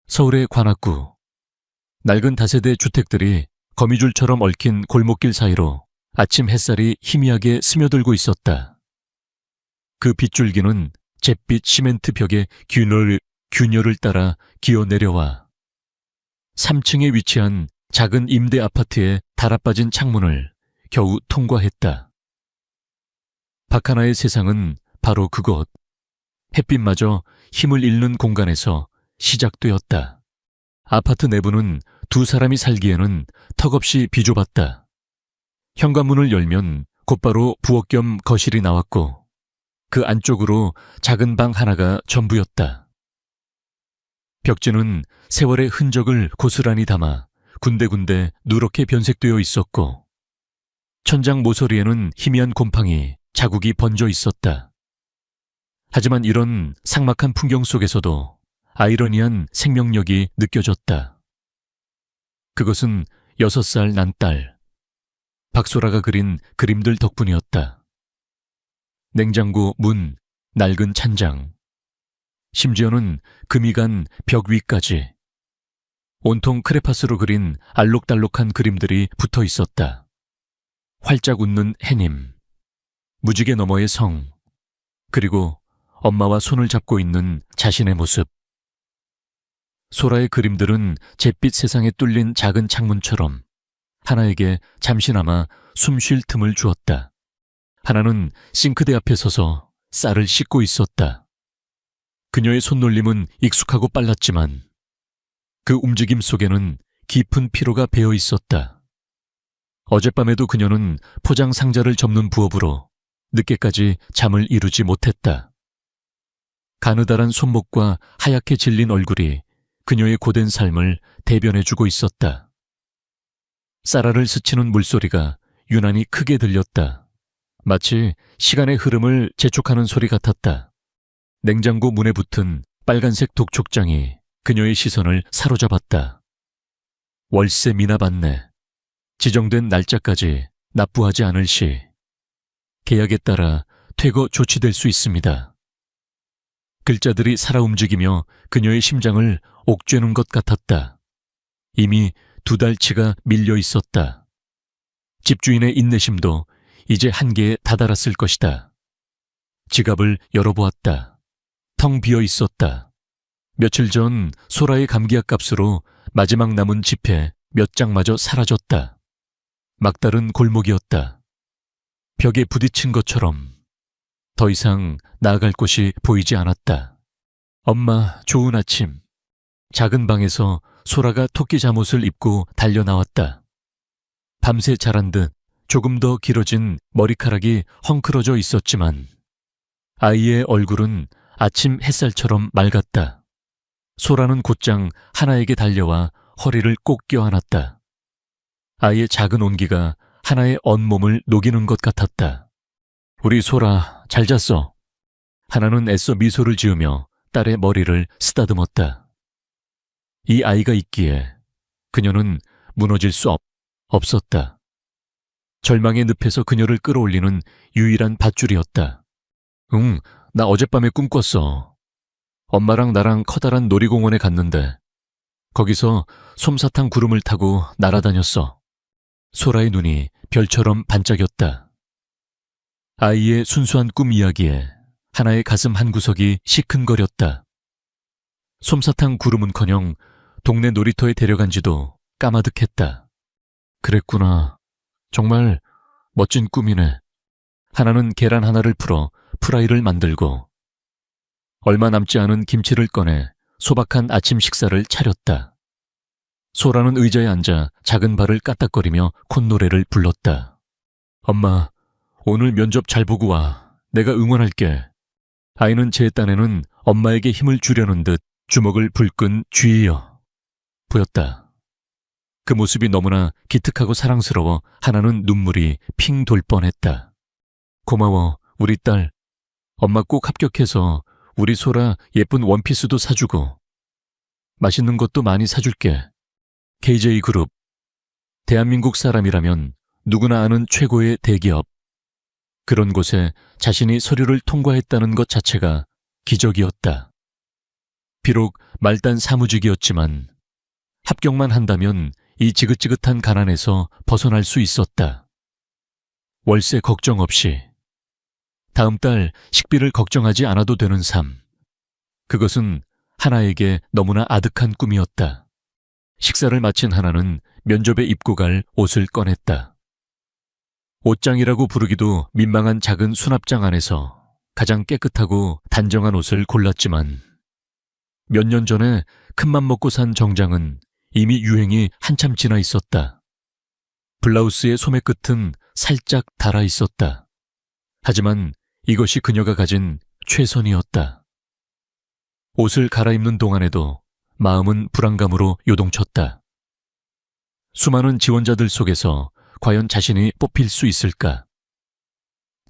서울의 관악구. 낡은 다세대 주택들이 거미줄처럼 얽힌 골목길 사이로 아침 햇살이 희미하게 스며들고 있었다. 그 빗줄기는 잿빛 시멘트 벽의 균열을 따라 기어 내려와 3층에 위치한 작은 임대 아파트의 달아빠진 창문을 겨우 통과했다. 박하나의 세상은 바로 그곳, 햇빛마저 힘을 잃는 공간에서 시작되었다. 아파트 내부는 두 사람이 살기에는 턱없이 비좁았다. 현관문을 열면 곧바로 부엌 겸 거실이 나왔고 그 안쪽으로 작은 방 하나가 전부였다. 벽지는 세월의 흔적을 고스란히 담아 군데군데 누렇게 변색되어 있었고 천장 모서리에는 희미한 곰팡이, 자국이 번져 있었다. 하지만 이런 삭막한 풍경 속에서도 아이러니한 생명력이 느껴졌다. 그것은 6살 난 딸 박소라가 그린 그림들 덕분이었다. 냉장고 문, 낡은 찬장, 심지어는 금이 간 벽 위까지 온통 크레파스로 그린 알록달록한 그림들이 붙어 있었다. 활짝 웃는 해님, 무지개 너머의 성, 그리고 엄마와 손을 잡고 있는 자신의 모습. 소라의 그림들은 잿빛 세상에 뚫린 작은 창문처럼 하나에게 잠시나마 숨 쉴 틈을 주었다. 하나는 싱크대 앞에 서서 쌀을 씻고 있었다. 그녀의 손놀림은 익숙하고 빨랐지만 그 움직임 속에는 깊은 피로가 배어 있었다. 어젯밤에도 그녀는 포장 상자를 접는 부업으로 늦게까지 잠을 이루지 못했다. 가느다란 손목과 하얗게 질린 얼굴이 그녀의 고된 삶을 대변해주고 있었다. 쌀알을 스치는 물소리가 유난히 크게 들렸다. 마치 시간의 흐름을 재촉하는 소리 같았다. 냉장고 문에 붙은 빨간색 독촉장이 그녀의 시선을 사로잡았다. 월세 미납 안내, 지정된 날짜까지 납부하지 않을 시, 계약에 따라 퇴거 조치될 수 있습니다. 글자들이 살아 움직이며 그녀의 심장을 옥죄는 것 같았다. 이미 2달치가 밀려 있었다. 집주인의 인내심도 이제 한계에 다다랐을 것이다. 지갑을 열어보았다. 텅 비어 있었다. 며칠 전 소라의 감기약 값으로 마지막 남은 지폐 몇 장마저 사라졌다. 막다른 골목이었다. 벽에 부딪힌 것처럼 더 이상 나아갈 곳이 보이지 않았다. 엄마, 좋은 아침. 작은 방에서 소라가 토끼 잠옷을 입고 달려나왔다. 밤새 자란 듯 조금 더 길어진 머리카락이 헝클어져 있었지만 아이의 얼굴은 아침 햇살처럼 맑았다. 소라는 곧장 하나에게 달려와 허리를 꼭 껴안았다. 아이의 작은 온기가 하나의 온몸을 녹이는 것 같았다. 우리 소라 잘 잤어. 하나는 애써 미소를 지으며 딸의 머리를 쓰다듬었다. 이 아이가 있기에 그녀는 무너질 수 없었다. 절망의 늪에서 그녀를 끌어올리는 유일한 밧줄이었다. 응, 나 어젯밤에 꿈 꿨어. 엄마랑 나랑 커다란 놀이공원에 갔는데 거기서 솜사탕 구름을 타고 날아다녔어. 소라의 눈이 별처럼 반짝였다. 아이의 순수한 꿈 이야기에 하나의 가슴 한구석이 시큰거렸다. 솜사탕 구름은커녕 동네 놀이터에 데려간 지도 까마득했다. 그랬구나. 정말 멋진 꿈이네. 하나는 계란 하나를 풀어 프라이를 만들고 얼마 남지 않은 김치를 꺼내 소박한 아침 식사를 차렸다. 소라는 의자에 앉아 작은 발을 까딱거리며 콧노래를 불렀다. 엄마, 오늘 면접 잘 보고 와. 내가 응원할게. 아이는 제 딴에는 엄마에게 힘을 주려는 듯 주먹을 불끈 쥐어 보였다. 그 모습이 너무나 기특하고 사랑스러워 하나는 눈물이 핑 돌 뻔했다. 고마워, 우리 딸. 엄마 꼭 합격해서 우리 소라 예쁜 원피스도 사주고 맛있는 것도 많이 사줄게. KJ그룹. 대한민국 사람이라면 누구나 아는 최고의 대기업. 그런 곳에 자신이 서류를 통과했다는 것 자체가 기적이었다. 비록 말단 사무직이었지만 합격만 한다면 이 지긋지긋한 가난에서 벗어날 수 있었다. 월세 걱정 없이, 다음 달 식비를 걱정하지 않아도 되는 삶. 그것은 하나에게 너무나 아득한 꿈이었다. 식사를 마친 하나는 면접에 입고 갈 옷을 꺼냈다. 옷장이라고 부르기도 민망한 작은 수납장 안에서 가장 깨끗하고 단정한 옷을 골랐지만 몇 년 전에 큰맘 먹고 산 정장은 이미 유행이 한참 지나 있었다. 블라우스의 소매 끝은 살짝 닳아 있었다. 하지만 이것이 그녀가 가진 최선이었다. 옷을 갈아입는 동안에도 마음은 불안감으로 요동쳤다. 수많은 지원자들 속에서 과연 자신이 뽑힐 수 있을까?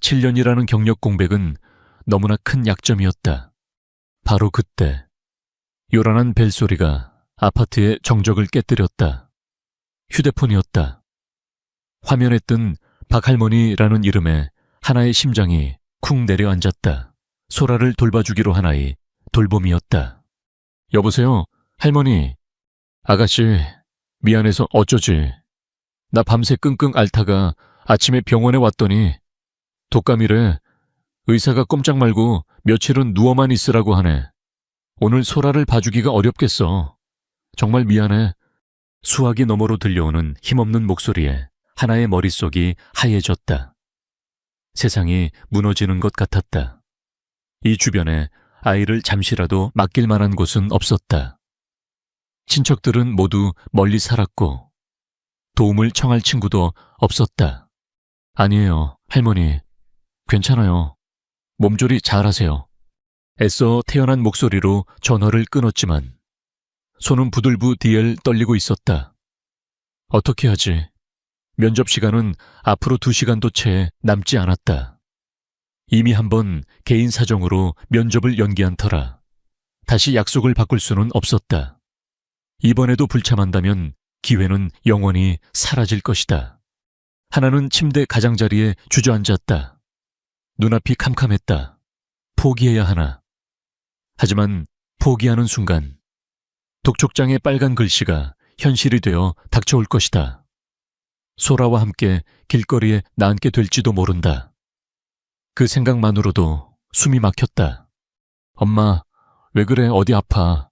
7년이라는 경력 공백은 너무나 큰 약점이었다. 바로 그때 요란한 벨소리가 아파트의 정적을 깨뜨렸다. 휴대폰이었다. 화면에 뜬 박할머니라는 이름에 하나의 심장이 쿵 내려앉았다. 소라를 돌봐주기로 한 아이, 돌봄이었다. 여보세요, 할머니. 아가씨, 미안해서 어쩌지. 나 밤새 끙끙 앓다가 아침에 병원에 왔더니 독감이래. 의사가 꼼짝 말고 며칠은 누워만 있으라고 하네. 오늘 소라를 봐주기가 어렵겠어. 정말 미안해. 수화기 너머로 들려오는 힘없는 목소리에 하나의 머릿속이 하얘졌다. 세상이 무너지는 것 같았다. 이 주변에 아이를 잠시라도 맡길 만한 곳은 없었다. 친척들은 모두 멀리 살았고 도움을 청할 친구도 없었다. 아니에요, 할머니. 괜찮아요. 몸조리 잘하세요. 애써 태어난 목소리로 전화를 끊었지만 손은 부들부디엘 떨리고 있었다. 어떻게 하지? 면접 시간은 앞으로 2시간도 채 남지 않았다. 이미 한번 개인 사정으로 면접을 연기한 터라 다시 약속을 바꿀 수는 없었다. 이번에도 불참한다면 기회는 영원히 사라질 것이다. 하나는 침대 가장자리에 주저앉았다. 눈앞이 캄캄했다. 포기해야 하나. 하지만 포기하는 순간 독촉장의 빨간 글씨가 현실이 되어 닥쳐올 것이다. 소라와 함께 길거리에 나앉게 될지도 모른다. 그 생각만으로도 숨이 막혔다. 엄마, 왜 그래? 어디 아파?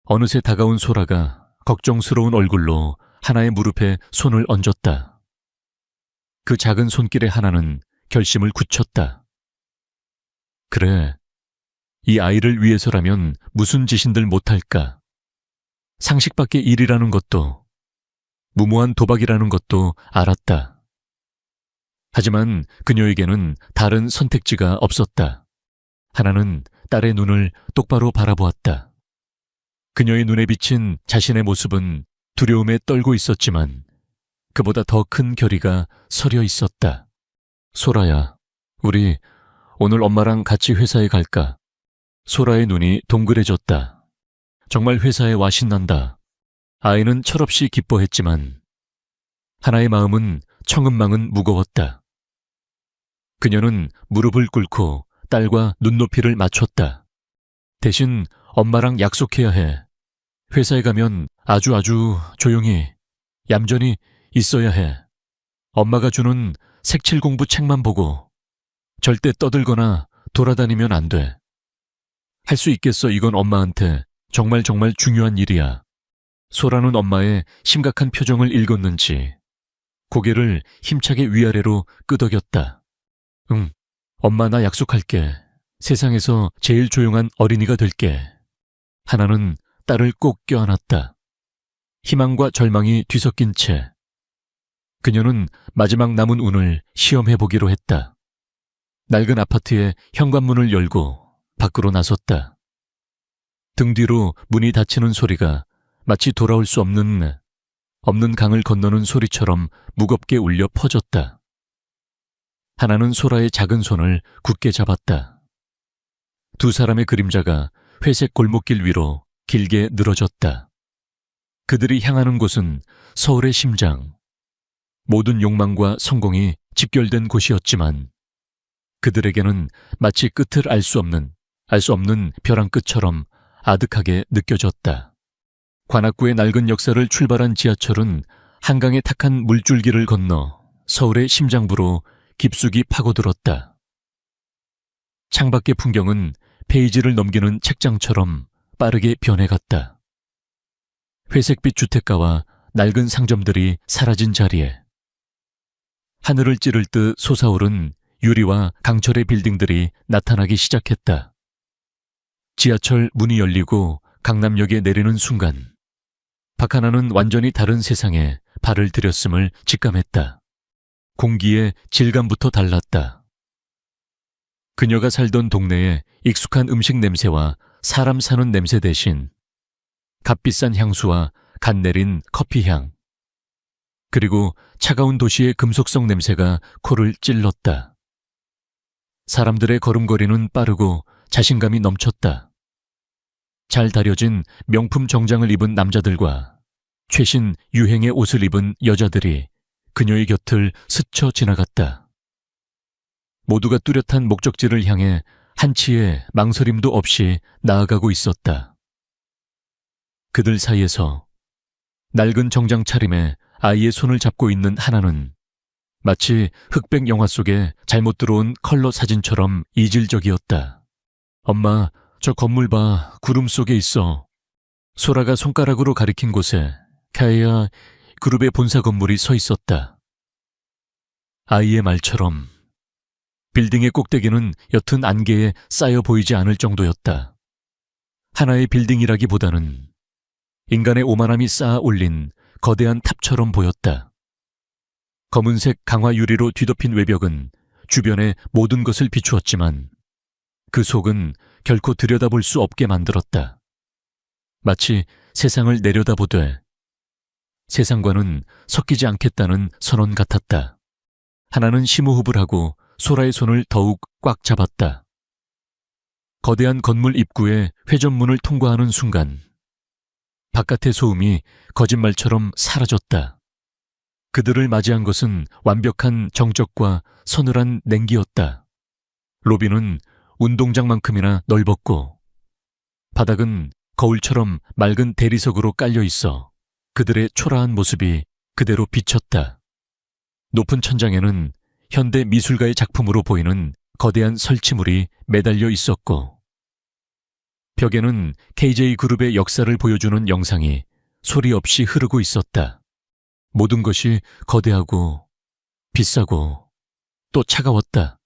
어느새 다가온 소라가 걱정스러운 얼굴로 하나의 무릎에 손을 얹었다. 그 작은 손길에 하나는 결심을 굳혔다. 그래, 이 아이를 위해서라면 무슨 짓인들 못할까? 상식 밖의 일이라는 것도, 무모한 도박이라는 것도 알았다. 하지만 그녀에게는 다른 선택지가 없었다. 하나는 딸의 눈을 똑바로 바라보았다. 그녀의 눈에 비친 자신의 모습은 두려움에 떨고 있었지만 그보다 더 큰 결의가 서려 있었다. 소라야, 우리 오늘 엄마랑 같이 회사에 갈까? 소라의 눈이 동그래졌다. 정말 회사에 와 신난다. 아이는 철없이 기뻐했지만 하나의 마음은 청은망은 무거웠다. 그녀는 무릎을 꿇고 딸과 눈높이를 맞췄다. 대신 엄마랑 약속해야 해. 회사에 가면 아주 조용히, 얌전히 있어야 해. 엄마가 주는 색칠 공부 책만 보고 절대 떠들거나 돌아다니면 안 돼. 할 수 있겠어. 이건 엄마한테 정말 중요한 일이야. 소라는 엄마의 심각한 표정을 읽었는지 고개를 힘차게 위아래로 끄덕였다. 응, 엄마 나 약속할게. 세상에서 제일 조용한 어린이가 될게. 하나는 딸을 꼭 껴안았다. 희망과 절망이 뒤섞인 채 그녀는 마지막 남은 운을 시험해보기로 했다. 낡은 아파트의 현관문을 열고 밖으로 나섰다. 등 뒤로 문이 닫히는 소리가 마치 돌아올 수 없는 강을 건너는 소리처럼 무겁게 울려 퍼졌다. 하나는 소라의 작은 손을 굳게 잡았다. 두 사람의 그림자가 회색 골목길 위로 길게 늘어졌다. 그들이 향하는 곳은 서울의 심장. 모든 욕망과 성공이 집결된 곳이었지만 그들에게는 마치 끝을 알 수 없는 벼랑 끝처럼 아득하게 느껴졌다. 관악구의 낡은 역사를 출발한 지하철은 한강의 탁한 물줄기를 건너 서울의 심장부로 깊숙이 파고들었다. 창밖의 풍경은 페이지를 넘기는 책장처럼 빠르게 변해갔다. 회색빛 주택가와 낡은 상점들이 사라진 자리에 하늘을 찌를 듯 솟아오른 유리와 강철의 빌딩들이 나타나기 시작했다. 지하철 문이 열리고 강남역에 내리는 순간 박하나는 완전히 다른 세상에 발을 들였음을 직감했다. 공기의 질감부터 달랐다. 그녀가 살던 동네에 익숙한 음식 냄새와 사람 사는 냄새 대신 값비싼 향수와 갓 내린 커피향, 그리고 차가운 도시의 금속성 냄새가 코를 찔렀다. 사람들의 걸음걸이는 빠르고 자신감이 넘쳤다. 잘 다려진 명품 정장을 입은 남자들과 최신 유행의 옷을 입은 여자들이 그녀의 곁을 스쳐 지나갔다. 모두가 뚜렷한 목적지를 향해 한치의 망설임도 없이 나아가고 있었다. 그들 사이에서 낡은 정장 차림에 아이의 손을 잡고 있는 하나는 마치 흑백 영화 속에 잘못 들어온 컬러 사진처럼 이질적이었다. 엄마, 저 건물 봐. 구름 속에 있어. 소라가 손가락으로 가리킨 곳에 카이아 그룹의 본사 건물이 서 있었다. 아이의 말처럼 빌딩의 꼭대기는 옅은 안개에 쌓여 보이지 않을 정도였다. 하나의 빌딩이라기보다는 인간의 오만함이 쌓아 올린 거대한 탑처럼 보였다. 검은색 강화 유리로 뒤덮인 외벽은 주변의 모든 것을 비추었지만 그 속은 결코 들여다볼 수 없게 만들었다. 마치 세상을 내려다보되 세상과는 섞이지 않겠다는 선언 같았다. 하나는 심호흡을 하고 소라의 손을 더욱 꽉 잡았다. 거대한 건물 입구의 회전문을 통과하는 순간 바깥의 소음이 거짓말처럼 사라졌다. 그들을 맞이한 것은 완벽한 정적과 서늘한 냉기였다. 로비는 운동장만큼이나 넓었고 바닥은 거울처럼 맑은 대리석으로 깔려 있어 그들의 초라한 모습이 그대로 비쳤다. 높은 천장에는 현대 미술가의 작품으로 보이는 거대한 설치물이 매달려 있었고 벽에는 KJ그룹의 역사를 보여주는 영상이 소리 없이 흐르고 있었다. 모든 것이 거대하고 비싸고 또 차가웠다.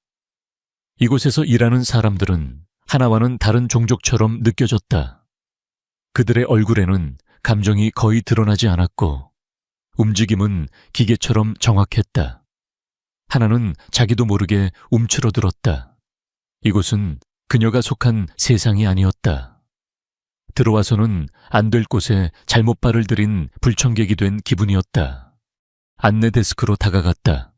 이곳에서 일하는 사람들은 하나와는 다른 종족처럼 느껴졌다. 그들의 얼굴에는 감정이 거의 드러나지 않았고 움직임은 기계처럼 정확했다. 하나는 자기도 모르게 움츠러들었다. 이곳은 그녀가 속한 세상이 아니었다. 들어와서는 안 될 곳에 잘못 발을 들인 불청객이 된 기분이었다. 안내 데스크로 다가갔다.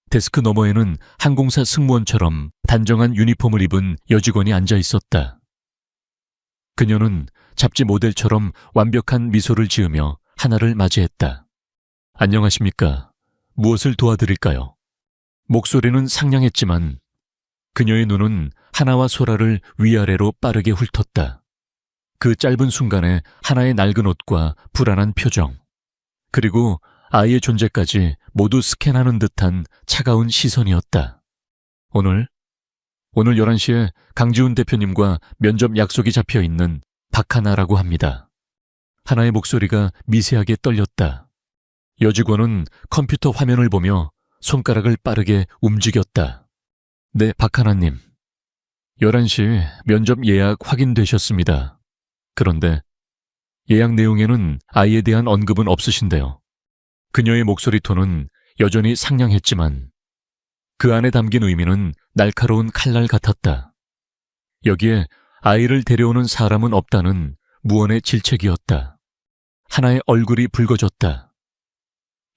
데스크 너머에는 항공사 승무원처럼 단정한 유니폼을 입은 여직원이 앉아 있었다. 그녀는 잡지 모델처럼 완벽한 미소를 지으며 하나를 맞이했다. 안녕하십니까? 무엇을 도와드릴까요? 목소리는 상냥했지만 그녀의 눈은 하나와 소라를 위아래로 빠르게 훑었다. 그 짧은 순간에 하나의 낡은 옷과 불안한 표정, 그리고 아이의 존재까지 모두 스캔하는 듯한 차가운 시선이었다. 오늘 11시에 강지훈 대표님과 면접 약속이 잡혀 있는 박하나라고 합니다. 하나의 목소리가 미세하게 떨렸다. 여직원은 컴퓨터 화면을 보며 손가락을 빠르게 움직였다. 네, 박하나님. 11시 면접 예약 확인되셨습니다. 그런데 예약 내용에는 아이에 대한 언급은 없으신데요. 그녀의 목소리 톤은 여전히 상냥했지만 그 안에 담긴 의미는 날카로운 칼날 같았다. 여기에 아이를 데려오는 사람은 없다는 무언의 질책이었다. 하나의 얼굴이 붉어졌다.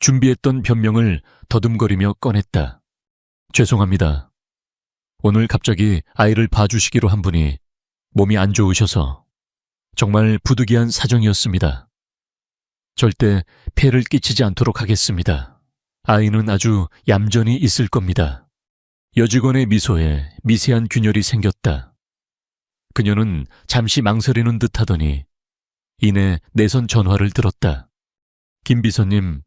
준비했던 변명을 더듬거리며 꺼냈다. 죄송합니다. 오늘 갑자기 아이를 봐주시기로 한 분이 몸이 안 좋으셔서 정말 부득이한 사정이었습니다. 절대 폐를 끼치지 않도록 하겠습니다. 아이는 아주 얌전히 있을 겁니다. 여직원의 미소에 미세한 균열이 생겼다. 그녀는 잠시 망설이는 듯 하더니 이내 내선 전화를 들었다. 김 비서님,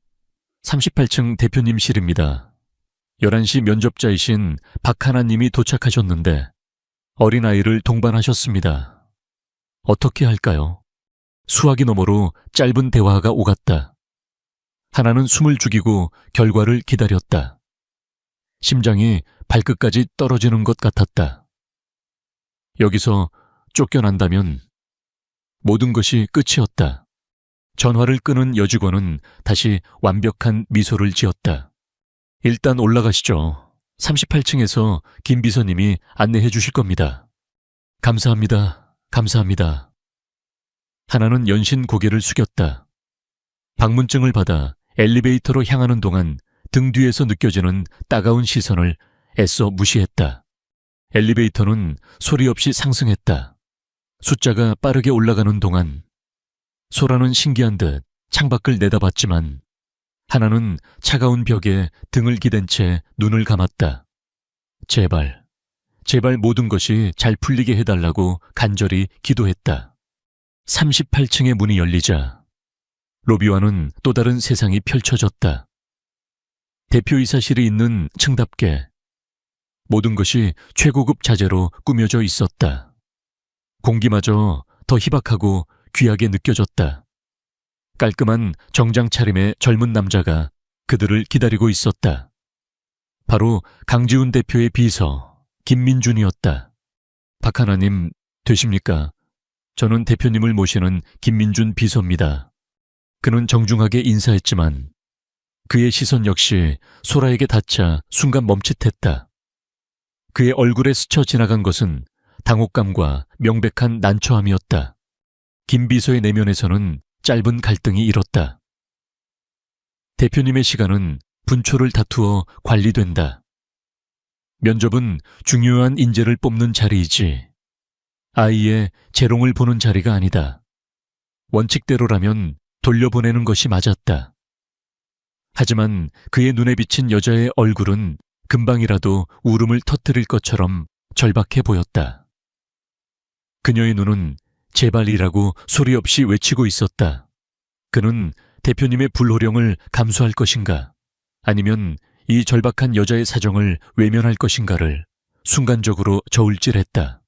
38층 대표님실입니다. 11시 면접자이신 박하나님이 도착하셨는데 어린아이를 동반하셨습니다. 어떻게 할까요? 수화기 너머로 짧은 대화가 오갔다. 하나는 숨을 죽이고 결과를 기다렸다. 심장이 발끝까지 떨어지는 것 같았다. 여기서 쫓겨난다면 모든 것이 끝이었다. 전화를 끄는 여직원은 다시 완벽한 미소를 지었다. 일단 올라가시죠. 38층에서 김 비서님이 안내해 주실 겁니다. 감사합니다. 감사합니다. 하나는 연신 고개를 숙였다. 방문증을 받아 엘리베이터로 향하는 동안 등 뒤에서 느껴지는 따가운 시선을 애써 무시했다. 엘리베이터는 소리 없이 상승했다. 숫자가 빠르게 올라가는 동안 소라는 신기한 듯 창밖을 내다봤지만 하나는 차가운 벽에 등을 기댄 채 눈을 감았다. 제발, 제발 모든 것이 잘 풀리게 해달라고 간절히 기도했다. 38층의 문이 열리자 로비와는 또 다른 세상이 펼쳐졌다. 대표이사실이 있는 층답게 모든 것이 최고급 자재로 꾸며져 있었다. 공기마저 더 희박하고 귀하게 느껴졌다. 깔끔한 정장 차림의 젊은 남자가 그들을 기다리고 있었다. 바로 강지훈 대표의 비서 김민준이었다. 박하나님 되십니까? 저는 대표님을 모시는 김민준 비서입니다. 그는 정중하게 인사했지만 그의 시선 역시 소라에게 닿자 순간 멈칫했다. 그의 얼굴에 스쳐 지나간 것은 당혹감과 명백한 난처함이었다. 김 비서의 내면에서는 짧은 갈등이 일었다. 대표님의 시간은 분초를 다투어 관리된다. 면접은 중요한 인재를 뽑는 자리이지 아이의 재롱을 보는 자리가 아니다. 원칙대로라면 돌려보내는 것이 맞았다. 하지만 그의 눈에 비친 여자의 얼굴은 금방이라도 울음을 터뜨릴 것처럼 절박해 보였다. 그녀의 눈은 제발이라고 소리 없이 외치고 있었다. 그는 대표님의 불호령을 감수할 것인가, 아니면 이 절박한 여자의 사정을 외면할 것인가를 순간적으로 저울질했다.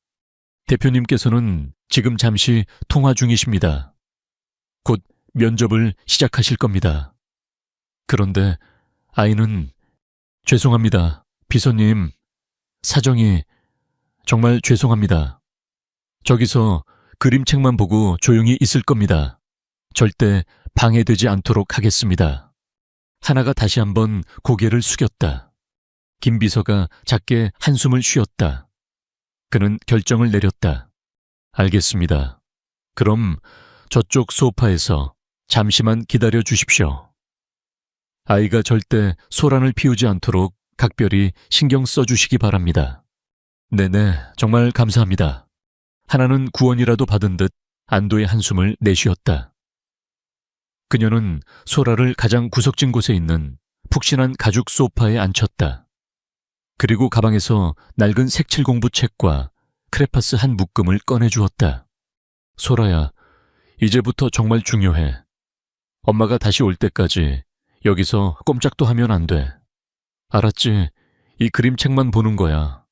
대표님께서는 지금 잠시 통화 중이십니다. 곧 면접을 시작하실 겁니다. 그런데 아이는 죄송합니다. 비서님, 사정이 정말 죄송합니다. 저기서 그림책만 보고 조용히 있을 겁니다. 절대 방해되지 않도록 하겠습니다. 하나가 다시 한번 고개를 숙였다. 김 비서가 작게 한숨을 쉬었다. 그는 결정을 내렸다. 알겠습니다. 그럼 저쪽 소파에서 잠시만 기다려 주십시오. 아이가 절대 소란을 피우지 않도록 각별히 신경 써주시기 바랍니다. 네네, 정말 감사합니다. 하나는 구원이라도 받은 듯 안도의 한숨을 내쉬었다. 그녀는 소라를 가장 구석진 곳에 있는 푹신한 가죽 소파에 앉혔다. 그리고 가방에서 낡은 색칠 공부 책과 크레파스 한 묶음을 꺼내주었다. 소라야, 이제부터 정말 중요해. 엄마가 다시 올 때까지 여기서 꼼짝도 하면 안 돼. 알았지? 이 그림책만 보는 거야.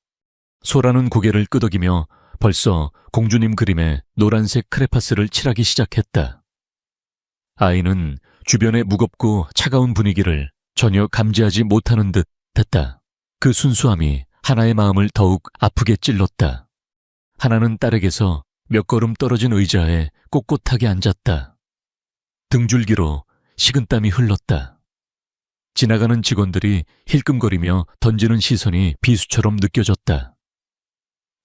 소라는 고개를 끄덕이며 벌써 공주님 그림에 노란색 크레파스를 칠하기 시작했다. 아이는 주변의 무겁고 차가운 분위기를 전혀 감지하지 못하는 듯 했다. 그 순수함이 하나의 마음을 더욱 아프게 찔렀다. 하나는 딸에게서 몇 걸음 떨어진 의자에 꼿꼿하게 앉았다. 등줄기로 식은땀이 흘렀다. 지나가는 직원들이 힐끔거리며 던지는 시선이 비수처럼 느껴졌다.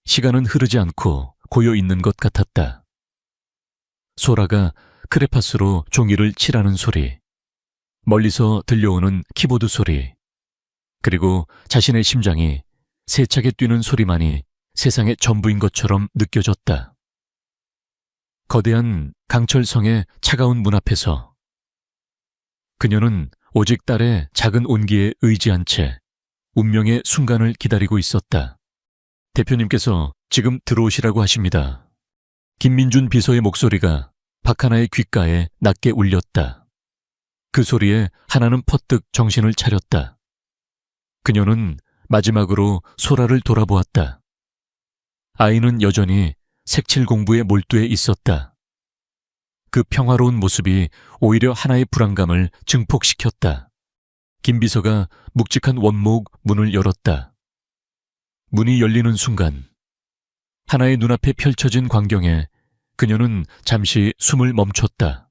시간은 흐르지 않고 고여 있는 것 같았다. 소라가 크레파스로 종이를 칠하는 소리, 멀리서 들려오는 키보드 소리, 그리고 자신의 심장이 세차게 뛰는 소리만이 세상의 전부인 것처럼 느껴졌다. 거대한 강철성의 차가운 문 앞에서 그녀는 오직 딸의 작은 온기에 의지한 채 운명의 순간을 기다리고 있었다. 대표님께서 지금 들어오시라고 하십니다. 김민준 비서의 목소리가 박하나의 귓가에 낮게 울렸다. 그 소리에 하나는 퍼뜩 정신을 차렸다. 그녀는 마지막으로 소라를 돌아보았다. 아이는 여전히 색칠 공부에 몰두해 있었다. 그 평화로운 모습이 오히려 하나의 불안감을 증폭시켰다. 김 비서가 묵직한 원목 문을 열었다. 문이 열리는 순간 하나의 눈앞에 펼쳐진 광경에 그녀는 잠시 숨을 멈췄다.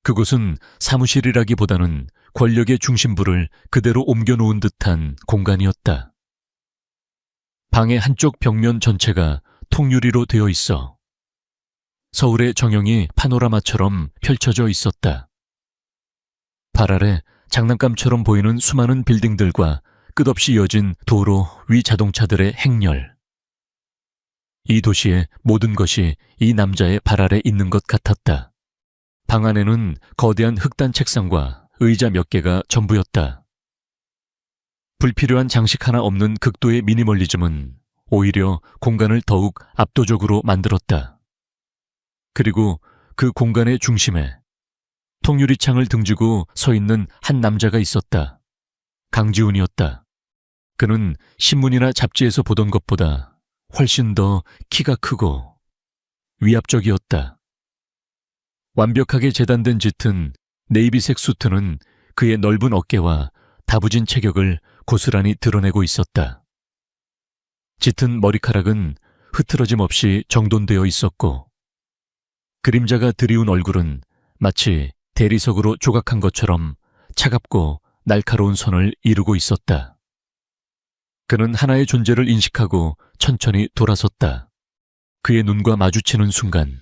그곳은 사무실이라기보다는 권력의 중심부를 그대로 옮겨놓은 듯한 공간이었다. 방의 한쪽 벽면 전체가 통유리로 되어 있어 서울의 정형이 파노라마처럼 펼쳐져 있었다. 발 아래 장난감처럼 보이는 수많은 빌딩들과 끝없이 이어진 도로 위 자동차들의 행렬. 이 도시의 모든 것이 이 남자의 발 아래 있는 것 같았다. 방 안에는 거대한 흑단 책상과 의자 몇 개가 전부였다. 불필요한 장식 하나 없는 극도의 미니멀리즘은 오히려 공간을 더욱 압도적으로 만들었다. 그리고 그 공간의 중심에 통유리창을 등지고 서 있는 한 남자가 있었다. 강지훈이었다. 그는 신문이나 잡지에서 보던 것보다 훨씬 더 키가 크고 위압적이었다. 완벽하게 재단된 짙은 네이비색 수트는 그의 넓은 어깨와 다부진 체격을 고스란히 드러내고 있었다. 짙은 머리카락은 흐트러짐 없이 정돈되어 있었고 그림자가 드리운 얼굴은 마치 대리석으로 조각한 것처럼 차갑고 날카로운 선을 이루고 있었다. 그는 하나의 존재를 인식하고 천천히 돌아섰다. 그의 눈과 마주치는 순간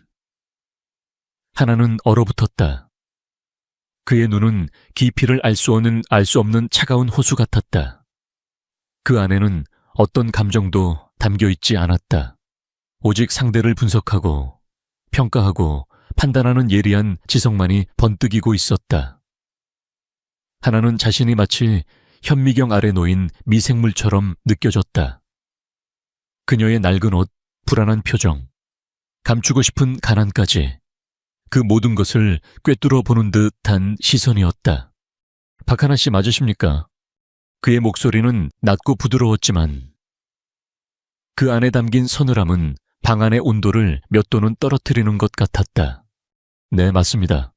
하나는 얼어붙었다. 그의 눈은 깊이를 알 수 없는 차가운 호수 같았다. 그 안에는 어떤 감정도 담겨 있지 않았다. 오직 상대를 분석하고 평가하고 판단하는 예리한 지성만이 번뜩이고 있었다. 하나는 자신이 마치 현미경 아래 놓인 미생물처럼 느껴졌다. 그녀의 낡은 옷, 불안한 표정, 감추고 싶은 가난까지 그 모든 것을 꿰뚫어 보는 듯한 시선이었다. 박하나 씨 맞으십니까? 그의 목소리는 낮고 부드러웠지만 그 안에 담긴 서늘함은 방 안의 온도를 몇 도는 떨어뜨리는 것 같았다. 네, 맞습니다.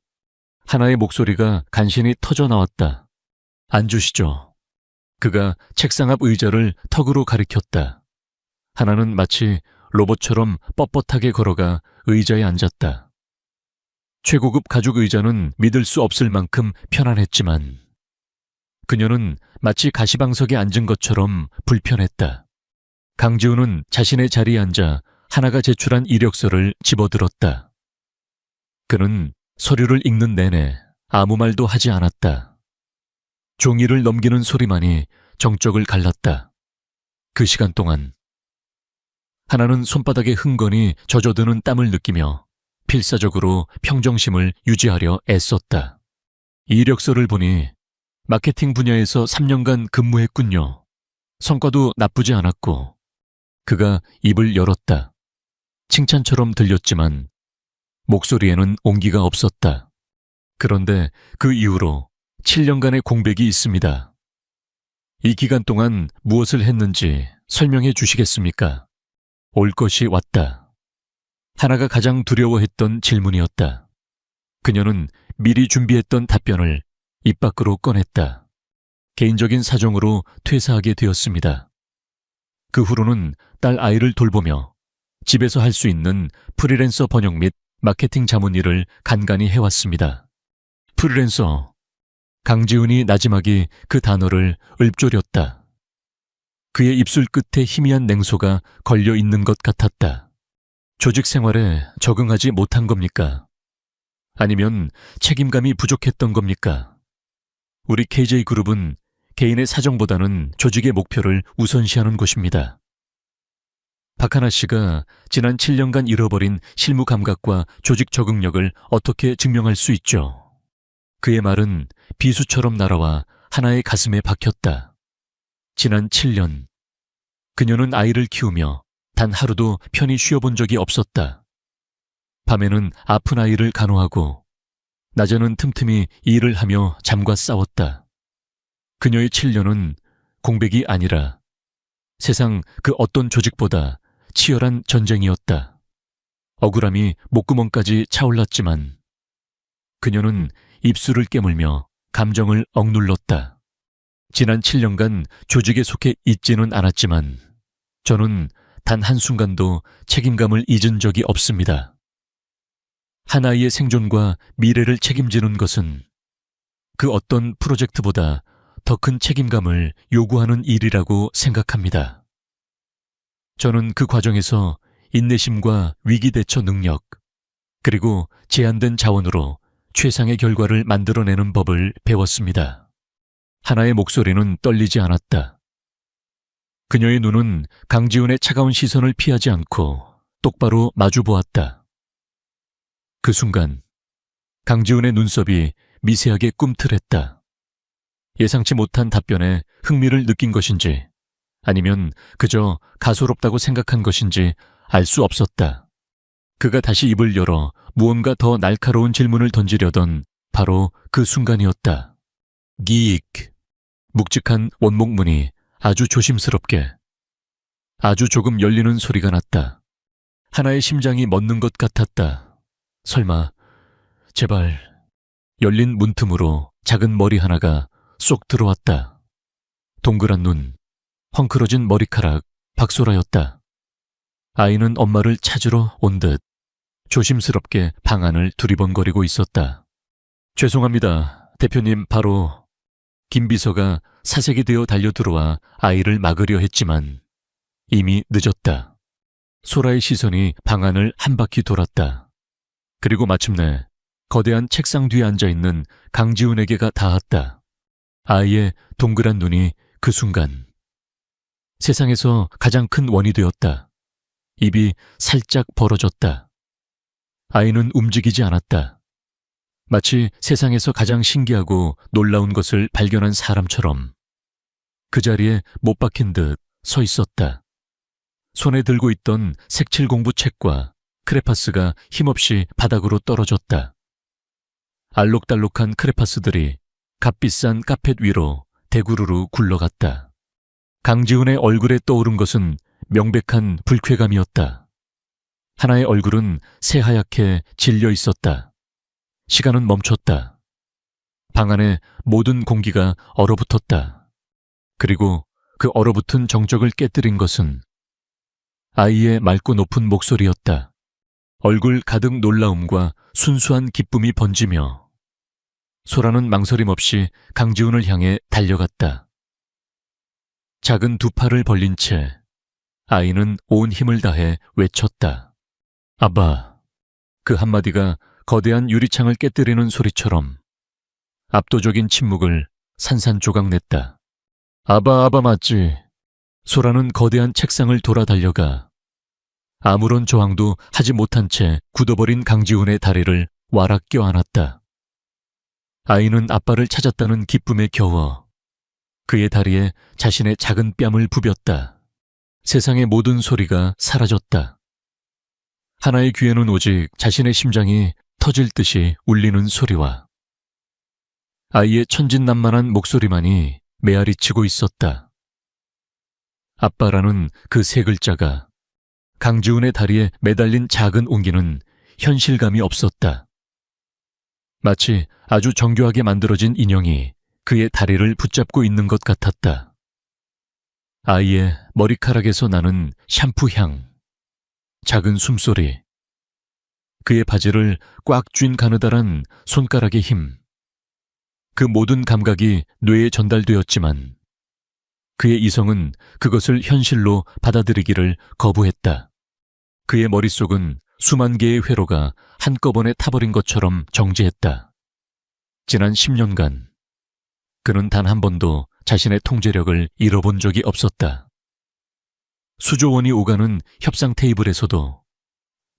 하나의 목소리가 간신히 터져 나왔다. 앉으시죠. 그가 책상 앞 의자를 턱으로 가리켰다. 하나는 마치 로봇처럼 뻣뻣하게 걸어가 의자에 앉았다. 최고급 가죽 의자는 믿을 수 없을 만큼 편안했지만 그녀는 마치 가시방석에 앉은 것처럼 불편했다. 강지훈은 자신의 자리에 앉아 하나가 제출한 이력서를 집어들었다. 그는 서류를 읽는 내내 아무 말도 하지 않았다. 종이를 넘기는 소리만이 정적을 갈랐다. 그 시간 동안 하나는 손바닥에 흥건히 젖어드는 땀을 느끼며 필사적으로 평정심을 유지하려 애썼다. 이력서를 보니 마케팅 분야에서 3년간 근무했군요. 성과도 나쁘지 않았고 그가 입을 열었다. 칭찬처럼 들렸지만 목소리에는 온기가 없었다. 그런데 그 이후로 7년간의 공백이 있습니다. 이 기간 동안 무엇을 했는지 설명해 주시겠습니까? 올 것이 왔다. 하나가 가장 두려워했던 질문이었다. 그녀는 미리 준비했던 답변을 입 밖으로 꺼냈다. 개인적인 사정으로 퇴사하게 되었습니다. 그 후로는 딸 아이를 돌보며 집에서 할 수 있는 프리랜서 번역 및 마케팅 자문 일을 간간히 해왔습니다. 프리랜서. 강지훈이 나지막이 그 단어를 읊조렸다. 그의 입술 끝에 희미한 냉소가 걸려 있는 것 같았다. 조직 생활에 적응하지 못한 겁니까? 아니면 책임감이 부족했던 겁니까? 우리 KJ그룹은 개인의 사정보다는 조직의 목표를 우선시하는 곳입니다. 박하나 씨가 지난 7년간 잃어버린 실무 감각과 조직 적응력을 어떻게 증명할 수 있죠? 그의 말은 비수처럼 날아와 하나의 가슴에 박혔다. 지난 7년, 그녀는 아이를 키우며 단 하루도 편히 쉬어본 적이 없었다. 밤에는 아픈 아이를 간호하고 낮에는 틈틈이 일을 하며 잠과 싸웠다. 그녀의 7년은 공백이 아니라 세상 그 어떤 조직보다 치열한 전쟁이었다. 억울함이 목구멍까지 차올랐지만 그녀는 입술을 깨물며 감정을 억눌렀다. 지난 7년간 조직에 속해 있지는 않았지만 저는 단 한순간도 책임감을 잊은 적이 없습니다. 한 아이의 생존과 미래를 책임지는 것은 그 어떤 프로젝트보다 더 큰 책임감을 요구하는 일이라고 생각합니다. 저는 그 과정에서 인내심과 위기 대처 능력, 그리고 제한된 자원으로 최상의 결과를 만들어내는 법을 배웠습니다. 하나의 목소리는 떨리지 않았다. 그녀의 눈은 강지훈의 차가운 시선을 피하지 않고 똑바로 마주 보았다. 그 순간 강지훈의 눈썹이 미세하게 꿈틀했다. 예상치 못한 답변에 흥미를 느낀 것인지 아니면 그저 가소롭다고 생각한 것인지 알 수 없었다. 그가 다시 입을 열어 무언가 더 날카로운 질문을 던지려던 바로 그 순간이었다. 기익. 묵직한 원목문이 아주 조심스럽게 아주 조금 열리는 소리가 났다. 하나의 심장이 멎는 것 같았다. 설마, 제발. 열린 문틈으로 작은 머리 하나가 쏙 들어왔다. 동그란 눈, 헝클어진 머리카락, 박소라였다. 아이는 엄마를 찾으러 온 듯 조심스럽게 방 안을 두리번거리고 있었다. 죄송합니다. 대표님, 바로... 김 비서가 사색이 되어 달려들어와 아이를 막으려 했지만 이미 늦었다. 소라의 시선이 방 안을 한 바퀴 돌았다. 그리고 마침내 거대한 책상 뒤에 앉아있는 강지훈에게가 닿았다. 아이의 동그란 눈이 그 순간 세상에서 가장 큰 원이 되었다. 입이 살짝 벌어졌다. 아이는 움직이지 않았다. 마치 세상에서 가장 신기하고 놀라운 것을 발견한 사람처럼 그 자리에 못 박힌 듯 서 있었다. 손에 들고 있던 색칠 공부 책과 크레파스가 힘없이 바닥으로 떨어졌다. 알록달록한 크레파스들이 값비싼 카펫 위로 대구르르 굴러갔다. 강지훈의 얼굴에 떠오른 것은 명백한 불쾌감이었다. 하나의 얼굴은 새하얗게 질려 있었다. 시간은 멈췄다. 방 안에 모든 공기가 얼어붙었다. 그리고 그 얼어붙은 정적을 깨뜨린 것은 아이의 맑고 높은 목소리였다. 얼굴 가득 놀라움과 순수한 기쁨이 번지며 소라는 망설임 없이 강지훈을 향해 달려갔다. 작은 두 팔을 벌린 채 아이는 온 힘을 다해 외쳤다. 아빠. 그 한마디가 거대한 유리창을 깨뜨리는 소리처럼 압도적인 침묵을 산산조각냈다. 아바 맞지. 소라는 거대한 책상을 돌아 달려가 아무런 저항도 하지 못한 채 굳어버린 강지훈의 다리를 와락 껴안았다. 아이는 아빠를 찾았다는 기쁨에 겨워 그의 다리에 자신의 작은 뺨을 부볐다. 세상의 모든 소리가 사라졌다. 하나의 귀에는 오직 자신의 심장이 터질 듯이 울리는 소리와 아이의 천진난만한 목소리만이 메아리치고 있었다. 아빠라는 그 세 글자가 강지훈의 다리에 매달린 작은 온기는 현실감이 없었다. 마치 아주 정교하게 만들어진 인형이 그의 다리를 붙잡고 있는 것 같았다. 아이의 머리카락에서 나는 샴푸 향, 작은 숨소리, 그의 바지를 꽉 쥔 가느다란 손가락의 힘, 그 모든 감각이 뇌에 전달되었지만 그의 이성은 그것을 현실로 받아들이기를 거부했다. 그의 머릿속은 수만 개의 회로가 한꺼번에 타버린 것처럼 정지했다. 지난 10년간 그는 단 한 번도 자신의 통제력을 잃어본 적이 없었다. 수조 원이 오가는 협상 테이블에서도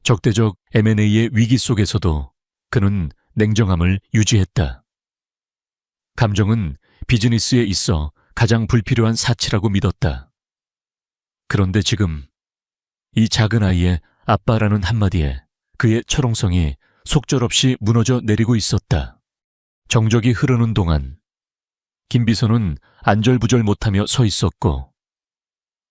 적대적 M&A의 위기 속에서도 그는 냉정함을 유지했다. 감정은 비즈니스에 있어 가장 불필요한 사치라고 믿었다. 그런데 지금 이 작은 아이의 아빠라는 한마디에 그의 철옹성이 속절없이 무너져 내리고 있었다. 정적이 흐르는 동안 김비서는 안절부절 못하며 서 있었고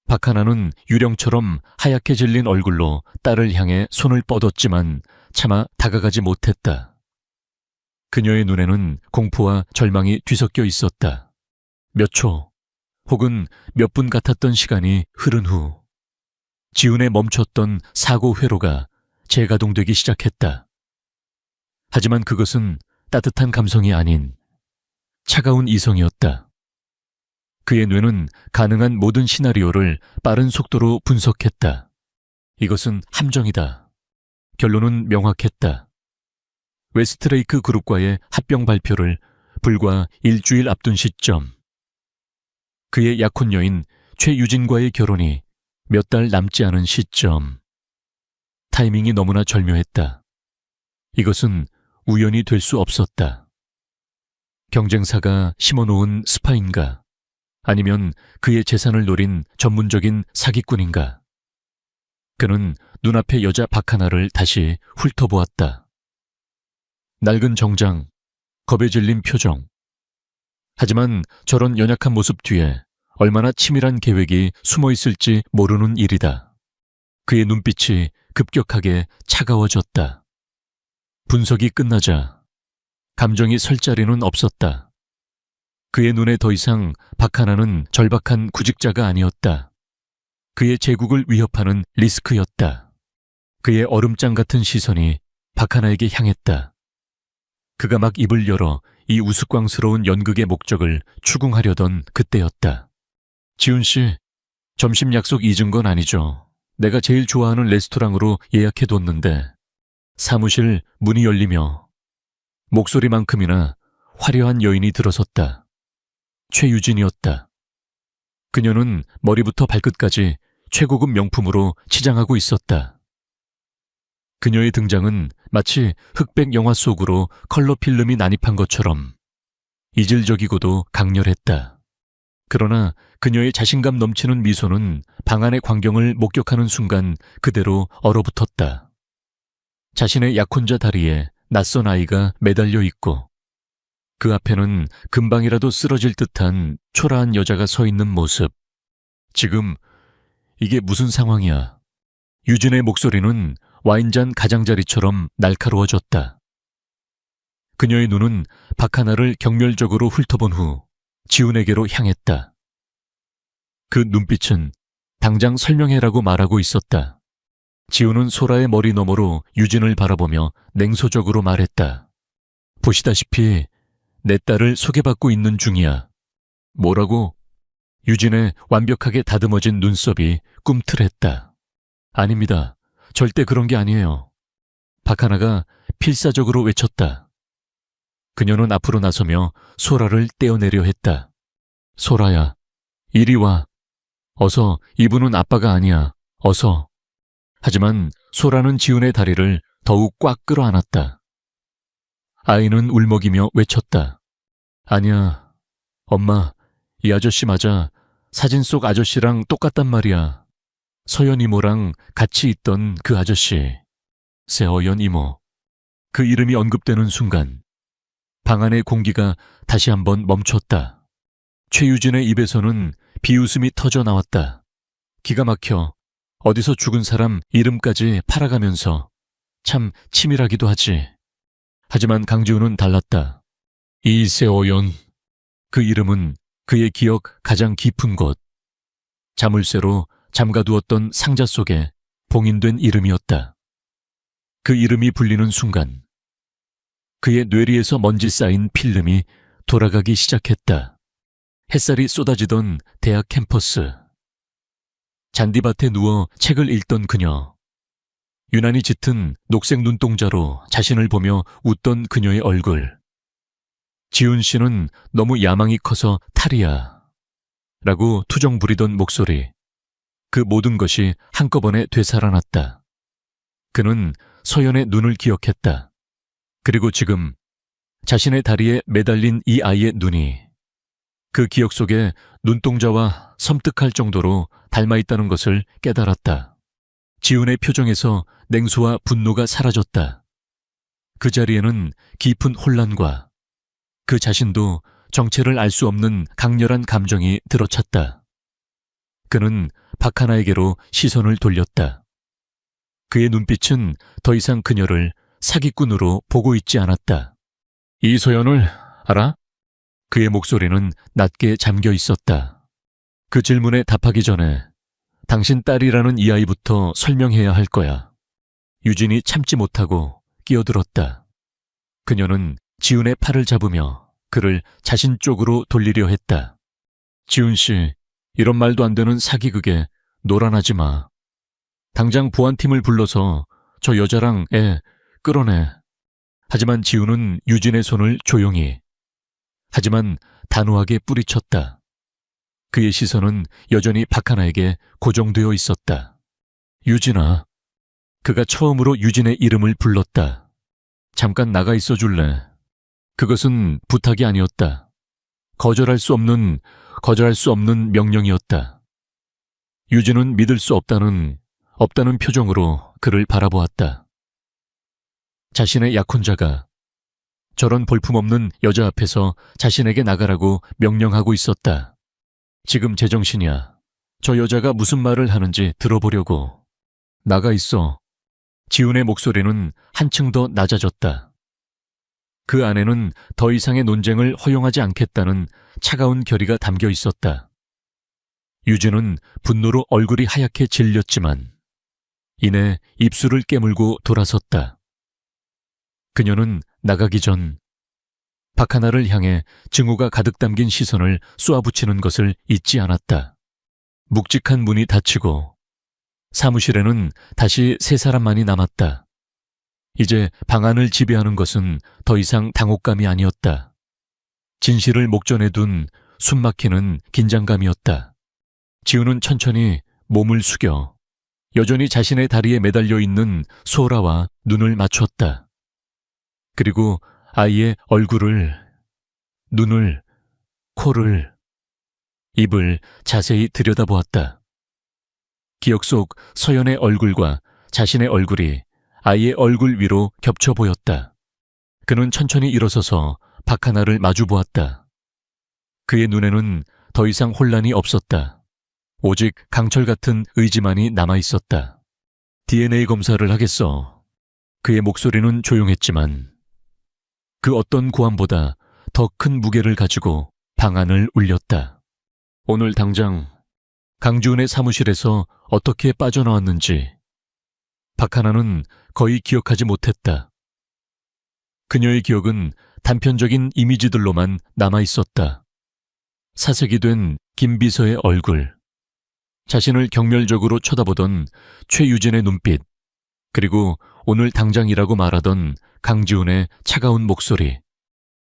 박하나는 유령처럼 하얗게 질린 얼굴로 딸을 향해 손을 뻗었지만 차마 다가가지 못했다. 그녀의 눈에는 공포와 절망이 뒤섞여 있었다. 몇 초 혹은 몇 분 같았던 시간이 흐른 후 지훈의 멈췄던 사고 회로가 재가동되기 시작했다. 하지만 그것은 따뜻한 감성이 아닌 차가운 이성이었다. 그의 뇌는 가능한 모든 시나리오를 빠른 속도로 분석했다. 이것은 함정이다. 결론은 명확했다. 웨스트레이크 그룹과의 합병 발표를 불과 일주일 앞둔 시점. 그의 약혼 여인 최유진과의 결혼이 몇 달 남지 않은 시점. 타이밍이 너무나 절묘했다. 이것은 우연이 될 수 없었다. 경쟁사가 심어놓은 스파인가? 아니면 그의 재산을 노린 전문적인 사기꾼인가? 그는 눈앞의 여자 박하나를 다시 훑어보았다. 낡은 정장, 겁에 질린 표정. 하지만 저런 연약한 모습 뒤에 얼마나 치밀한 계획이 숨어 있을지 모르는 일이다. 그의 눈빛이 급격하게 차가워졌다. 분석이 끝나자 감정이 설 자리는 없었다. 그의 눈에 더 이상 박하나는 절박한 구직자가 아니었다. 그의 제국을 위협하는 리스크였다. 그의 얼음장 같은 시선이 박하나에게 향했다. 그가 막 입을 열어 이 우스꽝스러운 연극의 목적을 추궁하려던 그때였다. 지훈 씨, 점심 약속 잊은 건 아니죠? 내가 제일 좋아하는 레스토랑으로 예약해뒀는데 사무실 문이 열리며 목소리만큼이나 화려한 여인이 들어섰다. 최유진이었다. 그녀는 머리부터 발끝까지 최고급 명품으로 치장하고 있었다. 그녀의 등장은 마치 흑백 영화 속으로 컬러 필름이 난입한 것처럼 이질적이고도 강렬했다. 그러나 그녀의 자신감 넘치는 미소는 방 안의 광경을 목격하는 순간 그대로 얼어붙었다. 자신의 약혼자 다리에 낯선 아이가 매달려 있고 그 앞에는 금방이라도 쓰러질 듯한 초라한 여자가 서 있는 모습. 지금 이게 무슨 상황이야? 유진의 목소리는 와인잔 가장자리처럼 날카로워졌다. 그녀의 눈은 박하나를 경멸적으로 훑어본 후 지훈에게로 향했다. 그 눈빛은 당장 설명해라고 말하고 있었다. 지훈은 소라의 머리 너머로 유진을 바라보며 냉소적으로 말했다. 보시다시피 내 딸을 소개받고 있는 중이야. 뭐라고? 유진의 완벽하게 다듬어진 눈썹이 꿈틀했다. 아닙니다. 절대 그런 게 아니에요. 박하나가 필사적으로 외쳤다. 그녀는 앞으로 나서며 소라를 떼어내려 했다. 소라야, 이리 와. 어서, 이분은 아빠가 아니야. 어서. 하지만 소라는 지훈의 다리를 더욱 꽉 끌어안았다. 아이는 울먹이며 외쳤다. 아니야. 엄마, 이 아저씨 맞아. 사진 속 아저씨랑 똑같단 말이야. 서연 이모랑 같이 있던 그 아저씨. 세어연 이모. 그 이름이 언급되는 순간 방 안의 공기가 다시 한번 멈췄다. 최유진의 입에서는 비웃음이 터져 나왔다. 기가 막혀. 어디서 죽은 사람 이름까지 팔아가면서 참 치밀하기도 하지. 하지만 강지훈은 달랐다. 이세어연. 그 이름은 그의 기억 가장 깊은 곳. 자물쇠로 잠가두었던 상자 속에 봉인된 이름이었다. 그 이름이 불리는 순간 그의 뇌리에서 먼지 쌓인 필름이 돌아가기 시작했다. 햇살이 쏟아지던 대학 캠퍼스. 잔디밭에 누워 책을 읽던 그녀. 유난히 짙은 녹색 눈동자로 자신을 보며 웃던 그녀의 얼굴. 지훈 씨는 너무 야망이 커서 탈이야. 라고 투정 부리던 목소리. 그 모든 것이 한꺼번에 되살아났다. 그는 서연의 눈을 기억했다. 그리고 지금 자신의 다리에 매달린 이 아이의 눈이 그 기억 속에 눈동자와 섬뜩할 정도로 닮아 있다는 것을 깨달았다. 지훈의 표정에서 냉소와 분노가 사라졌다. 그 자리에는 깊은 혼란과 그 자신도 정체를 알 수 없는 강렬한 감정이 들어찼다. 그는 박하나에게로 시선을 돌렸다. 그의 눈빛은 더 이상 그녀를 사기꾼으로 보고 있지 않았다. 이소연을 알아? 그의 목소리는 낮게 잠겨 있었다. 그 질문에 답하기 전에 당신 딸이라는 이 아이부터 설명해야 할 거야. 유진이 참지 못하고 끼어들었다. 그녀는 지훈의 팔을 잡으며 그를 자신 쪽으로 돌리려 했다. 지훈 씨, 이런 말도 안 되는 사기극에 노란하지 마. 당장 보안팀을 불러서 저 여자랑 애 끌어내. 하지만 지훈은 유진의 손을 조용히, 하지만 단호하게 뿌리쳤다. 그의 시선은 여전히 박하나에게 고정되어 있었다. 유진아. 그가 처음으로 유진의 이름을 불렀다. 잠깐 나가 있어 줄래? 그것은 부탁이 아니었다. 거절할 수 없는 명령이었다. 유진은 믿을 수 없다는 표정으로 그를 바라보았다. 자신의 약혼자가 저런 볼품없는 여자 앞에서 자신에게 나가라고 명령하고 있었다. 지금 제정신이야. 저 여자가 무슨 말을 하는지 들어보려고. 나가 있어. 지훈의 목소리는 한층 더 낮아졌다. 그 안에는 더 이상의 논쟁을 허용하지 않겠다는 차가운 결의가 담겨 있었다. 유진은 분노로 얼굴이 하얗게 질렸지만 이내 입술을 깨물고 돌아섰다. 그녀는 나가기 전 박하나를 향해 증오가 가득 담긴 시선을 쏘아붙이는 것을 잊지 않았다. 묵직한 문이 닫히고 사무실에는 다시 세 사람만이 남았다. 이제 방 안을 지배하는 것은 더 이상 당혹감이 아니었다. 진실을 목전에 둔 숨막히는 긴장감이었다. 지훈은 천천히 몸을 숙여 여전히 자신의 다리에 매달려 있는 소라와 눈을 맞췄다. 그리고 아이의 얼굴을, 눈을, 코를, 입을 자세히 들여다보았다. 기억 속 서연의 얼굴과 자신의 얼굴이 아이의 얼굴 위로 겹쳐 보였다. 그는 천천히 일어서서 박하나를 마주 보았다. 그의 눈에는 더 이상 혼란이 없었다. 오직 강철 같은 의지만이 남아있었다. DNA 검사를 하겠어. 그의 목소리는 조용했지만 그 어떤 고함보다 더 큰 무게를 가지고 방안을 울렸다. 오늘 당장 강지훈의 사무실에서 어떻게 빠져나왔는지 박하나는 거의 기억하지 못했다. 그녀의 기억은 단편적인 이미지들로만 남아있었다. 사색이 된 김 비서의 얼굴, 자신을 경멸적으로 쳐다보던 최유진의 눈빛, 그리고 오늘 당장이라고 말하던 강지훈의 차가운 목소리.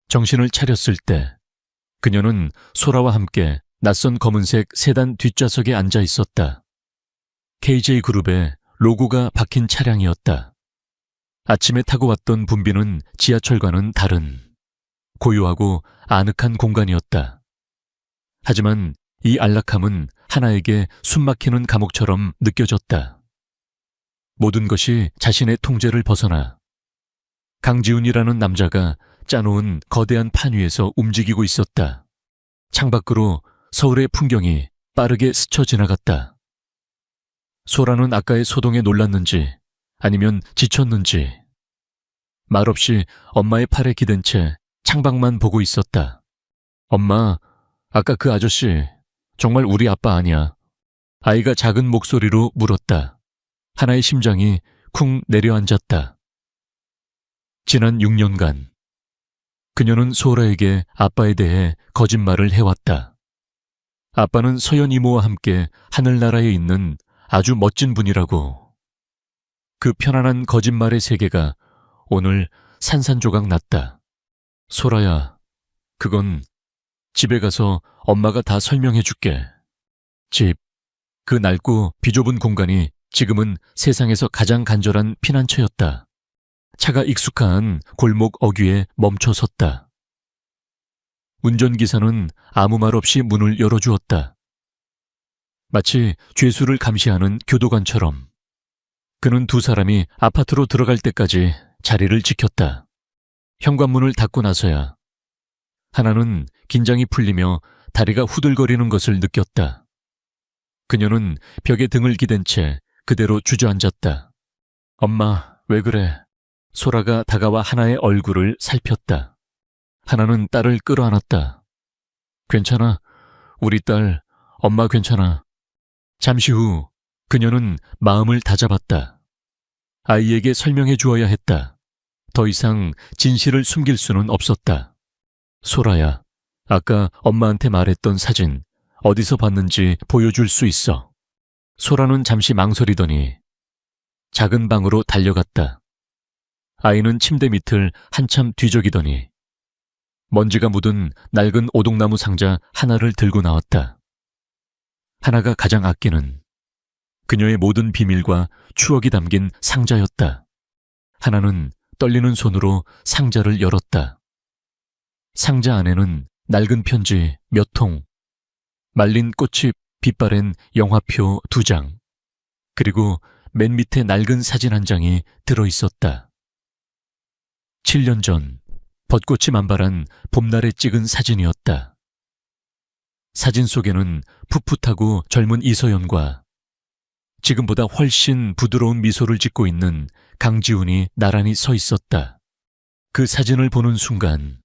정신을 차렸을 때 그녀는 소라와 함께 낯선 검은색 세단 뒷좌석에 앉아 있었다. KJ그룹의 로고가 박힌 차량이었다. 아침에 타고 왔던 분비는 지하철과는 다른 고요하고 아늑한 공간이었다. 하지만 이 안락함은 하나에게 숨막히는 감옥처럼 느껴졌다. 모든 것이 자신의 통제를 벗어나 강지훈이라는 남자가 짜놓은 거대한 판 위에서 움직이고 있었다. 창밖으로 서울의 풍경이 빠르게 스쳐 지나갔다. 소라는 아까의 소동에 놀랐는지 아니면 지쳤는지 말없이 엄마의 팔에 기댄 채 창밖만 보고 있었다. 엄마, 아까 그 아저씨 정말 우리 아빠 아니야? 아이가 작은 목소리로 물었다. 하나의 심장이 쿵 내려앉았다. 지난 6년간 그녀는 소라에게 아빠에 대해 거짓말을 해왔다. 아빠는 서연 이모와 함께 하늘나라에 있는 아주 멋진 분이라고. 그 편안한 거짓말의 세계가 오늘 산산조각 났다. 소라야, 그건 집에 가서 엄마가 다 설명해 줄게. 집, 그 낡고 비좁은 공간이 지금은 세상에서 가장 간절한 피난처였다. 차가 익숙한 골목 어귀에 멈춰 섰다. 운전기사는 아무 말 없이 문을 열어주었다. 마치 죄수를 감시하는 교도관처럼 그는 두 사람이 아파트로 들어갈 때까지 자리를 지켰다. 현관문을 닫고 나서야 하나는 긴장이 풀리며 다리가 후들거리는 것을 느꼈다. 그녀는 벽에 등을 기댄 채 그대로 주저앉았다. 엄마, 왜 그래? 소라가 다가와 하나의 얼굴을 살폈다. 하나는 딸을 끌어안았다. 괜찮아. 우리 딸, 엄마 괜찮아. 잠시 후 그녀는 마음을 다잡았다. 아이에게 설명해 주어야 했다. 더 이상 진실을 숨길 수는 없었다. 소라야, 아까 엄마한테 말했던 사진 어디서 봤는지 보여줄 수 있어. 소라는 잠시 망설이더니 작은 방으로 달려갔다. 아이는 침대 밑을 한참 뒤적이더니 먼지가 묻은 낡은 오동나무 상자 하나를 들고 나왔다. 하나가 가장 아끼는 그녀의 모든 비밀과 추억이 담긴 상자였다. 하나는 떨리는 손으로 상자를 열었다. 상자 안에는 낡은 편지 몇 통, 말린 꽃이 빛바랜 영화표 2장, 그리고 맨 밑에 낡은 사진 한 장이 들어있었다. 7년 전 벚꽃이 만발한 봄날에 찍은 사진이었다. 사진 속에는 풋풋하고 젊은 이서연과 지금보다 훨씬 부드러운 미소를 짓고 있는 강지훈이 나란히 서 있었다. 그 사진을 보는 순간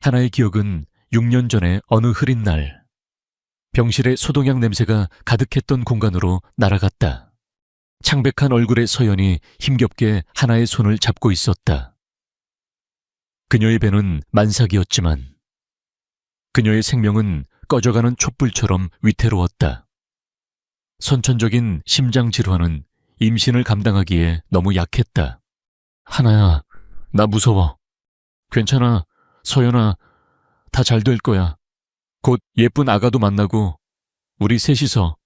하나의 기억은 6년 전의 어느 흐린 날 병실의 소독약 냄새가 가득했던 공간으로 날아갔다. 창백한 얼굴의 서연이 힘겹게 하나의 손을 잡고 있었다. 그녀의 배는 만삭이었지만 그녀의 생명은 꺼져가는 촛불처럼 위태로웠다. 선천적인 심장 질환은 임신을 감당하기에 너무 약했다. 하나야, 나 무서워. 괜찮아, 서연아, 다 잘 될 거야. 곧 예쁜 아가도 만나고 우리 셋이서.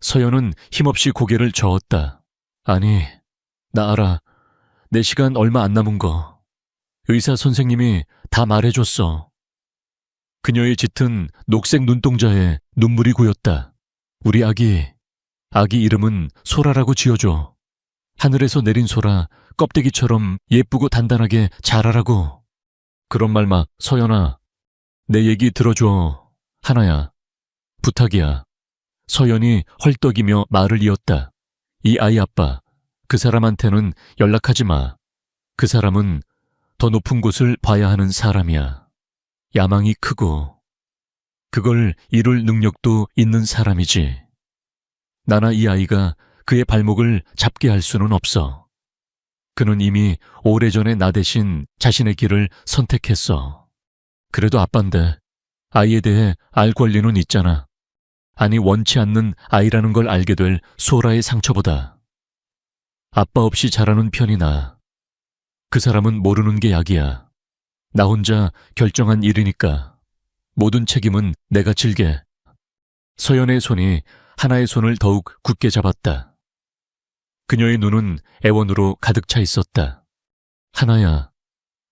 서연은 힘없이 고개를 저었다. 아니, 나 알아. 내 시간 얼마 안 남은 거. 의사 선생님이 다 말해줬어. 그녀의 짙은 녹색 눈동자에 눈물이 고였다. 우리 아기 이름은 소라라고 지어줘. 하늘에서 내린 소라, 껍데기처럼 예쁘고 단단하게 자라라고. 그런 말 마, 서연아. 내 얘기 들어줘. 하나야. 부탁이야. 서연이 헐떡이며 말을 이었다. 이 아이 아빠, 그 사람한테는 연락하지 마. 그 사람은 더 높은 곳을 봐야 하는 사람이야. 야망이 크고 그걸 이룰 능력도 있는 사람이지. 나나 이 아이가 그의 발목을 잡게 할 수는 없어. 그는 이미 오래전에 나 대신 자신의 길을 선택했어. 그래도 아빠인데 아이에 대해 알 권리는 있잖아. 아니, 원치 않는 아이라는 걸 알게 될 소라의 상처보다 아빠 없이 자라는 편이 나아. 그 사람은 모르는 게 약이야. 나 혼자 결정한 일이니까 모든 책임은 내가 질게. 서연의 손이 하나의 손을 더욱 굳게 잡았다. 그녀의 눈은 애원으로 가득 차 있었다. 하나야,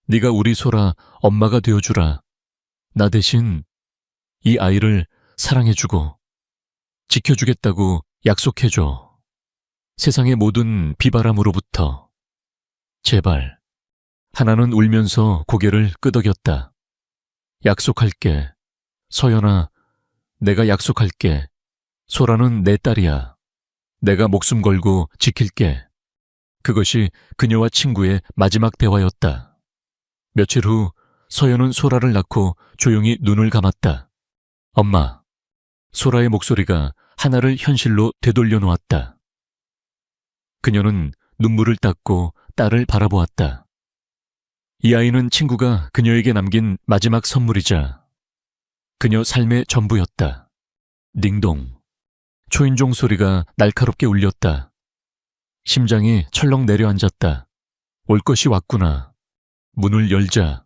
네가 우리 소라 엄마가 되어주라. 나 대신 이 아이를 사랑해주고 지켜주겠다고 약속해줘. 세상의 모든 비바람으로부터. 제발. 하나는 울면서 고개를 끄덕였다. 약속할게. 서연아, 내가 약속할게. 소라는 내 딸이야. 내가 목숨 걸고 지킬게. 그것이 그녀와 친구의 마지막 대화였다. 며칠 후 서연은 소라를 낳고 조용히 눈을 감았다. 엄마. 소라의 목소리가 하나를 현실로 되돌려 놓았다. 그녀는 눈물을 닦고 딸을 바라보았다. 이 아이는 친구가 그녀에게 남긴 마지막 선물이자 그녀 삶의 전부였다. 닝동. 초인종 소리가 날카롭게 울렸다. 심장이 철렁 내려앉았다. 올 것이 왔구나. 문을 열자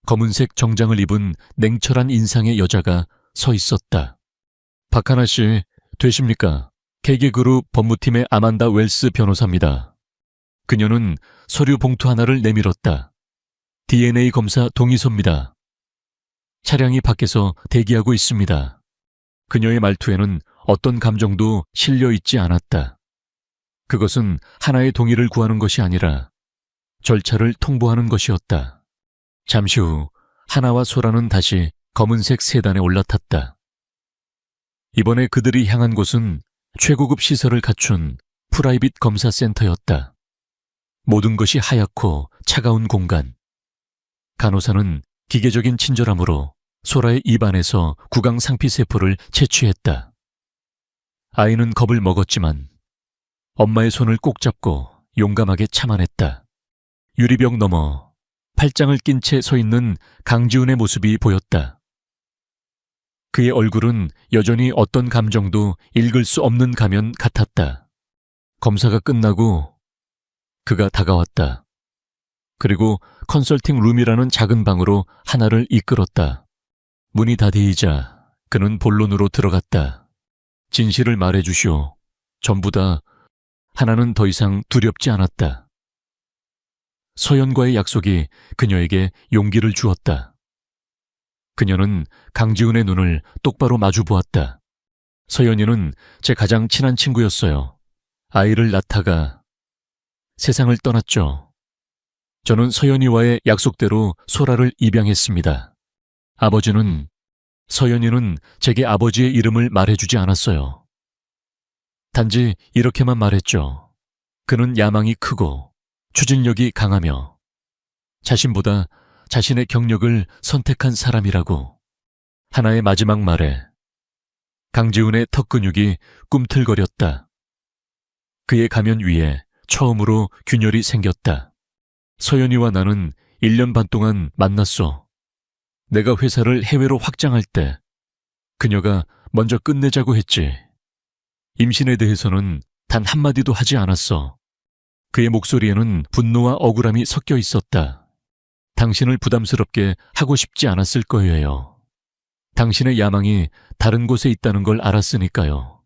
검은색 정장을 입은 냉철한 인상의 여자가 서 있었다. 박하나 씨, 되십니까? KK그룹 법무팀의 아만다 웰스 변호사입니다. 그녀는 서류 봉투 하나를 내밀었다. DNA 검사 동의서입니다. 차량이 밖에서 대기하고 있습니다. 그녀의 말투에는 어떤 감정도 실려 있지 않았다. 그것은 하나의 동의를 구하는 것이 아니라 절차를 통보하는 것이었다. 잠시 후 하나와 소라는 다시 검은색 세단에 올라탔다. 이번에 그들이 향한 곳은 최고급 시설을 갖춘 프라이빗 검사센터였다. 모든 것이 하얗고 차가운 공간. 간호사는 기계적인 친절함으로 소라의 입안에서 구강 상피세포를 채취했다. 아이는 겁을 먹었지만 엄마의 손을 꼭 잡고 용감하게 참아냈다. 유리벽 너머 팔짱을 낀 채 서 있는 강지훈의 모습이 보였다. 그의 얼굴은 여전히 어떤 감정도 읽을 수 없는 가면 같았다. 검사가 끝나고 그가 다가왔다. 그리고 컨설팅 룸이라는 작은 방으로 하나를 이끌었다. 문이 닫히자 그는 본론으로 들어갔다. 진실을 말해주시오. 전부 다. 하나는 더 이상 두렵지 않았다. 서연과의 약속이 그녀에게 용기를 주었다. 그녀는 강지훈의 눈을 똑바로 마주 보았다. 서연이는 제 가장 친한 친구였어요. 아이를 낳다가 세상을 떠났죠. 저는 서연이와의 약속대로 소라를 입양했습니다. 서연이는 제게 아버지의 이름을 말해주지 않았어요. 단지 이렇게만 말했죠. 그는 야망이 크고 추진력이 강하며 자신보다 자신의 경력을 선택한 사람이라고. 하나의 마지막 말에 강지훈의 턱 근육이 꿈틀거렸다. 그의 가면 위에 처음으로 균열이 생겼다. 서연이와 나는 1년 반 동안 만났어. 내가 회사를 해외로 확장할 때 그녀가 먼저 끝내자고 했지. 임신에 대해서는 단 한마디도 하지 않았어. 그의 목소리에는 분노와 억울함이 섞여 있었다. 당신을 부담스럽게 하고 싶지 않았을 거예요. 당신의 야망이 다른 곳에 있다는 걸 알았으니까요.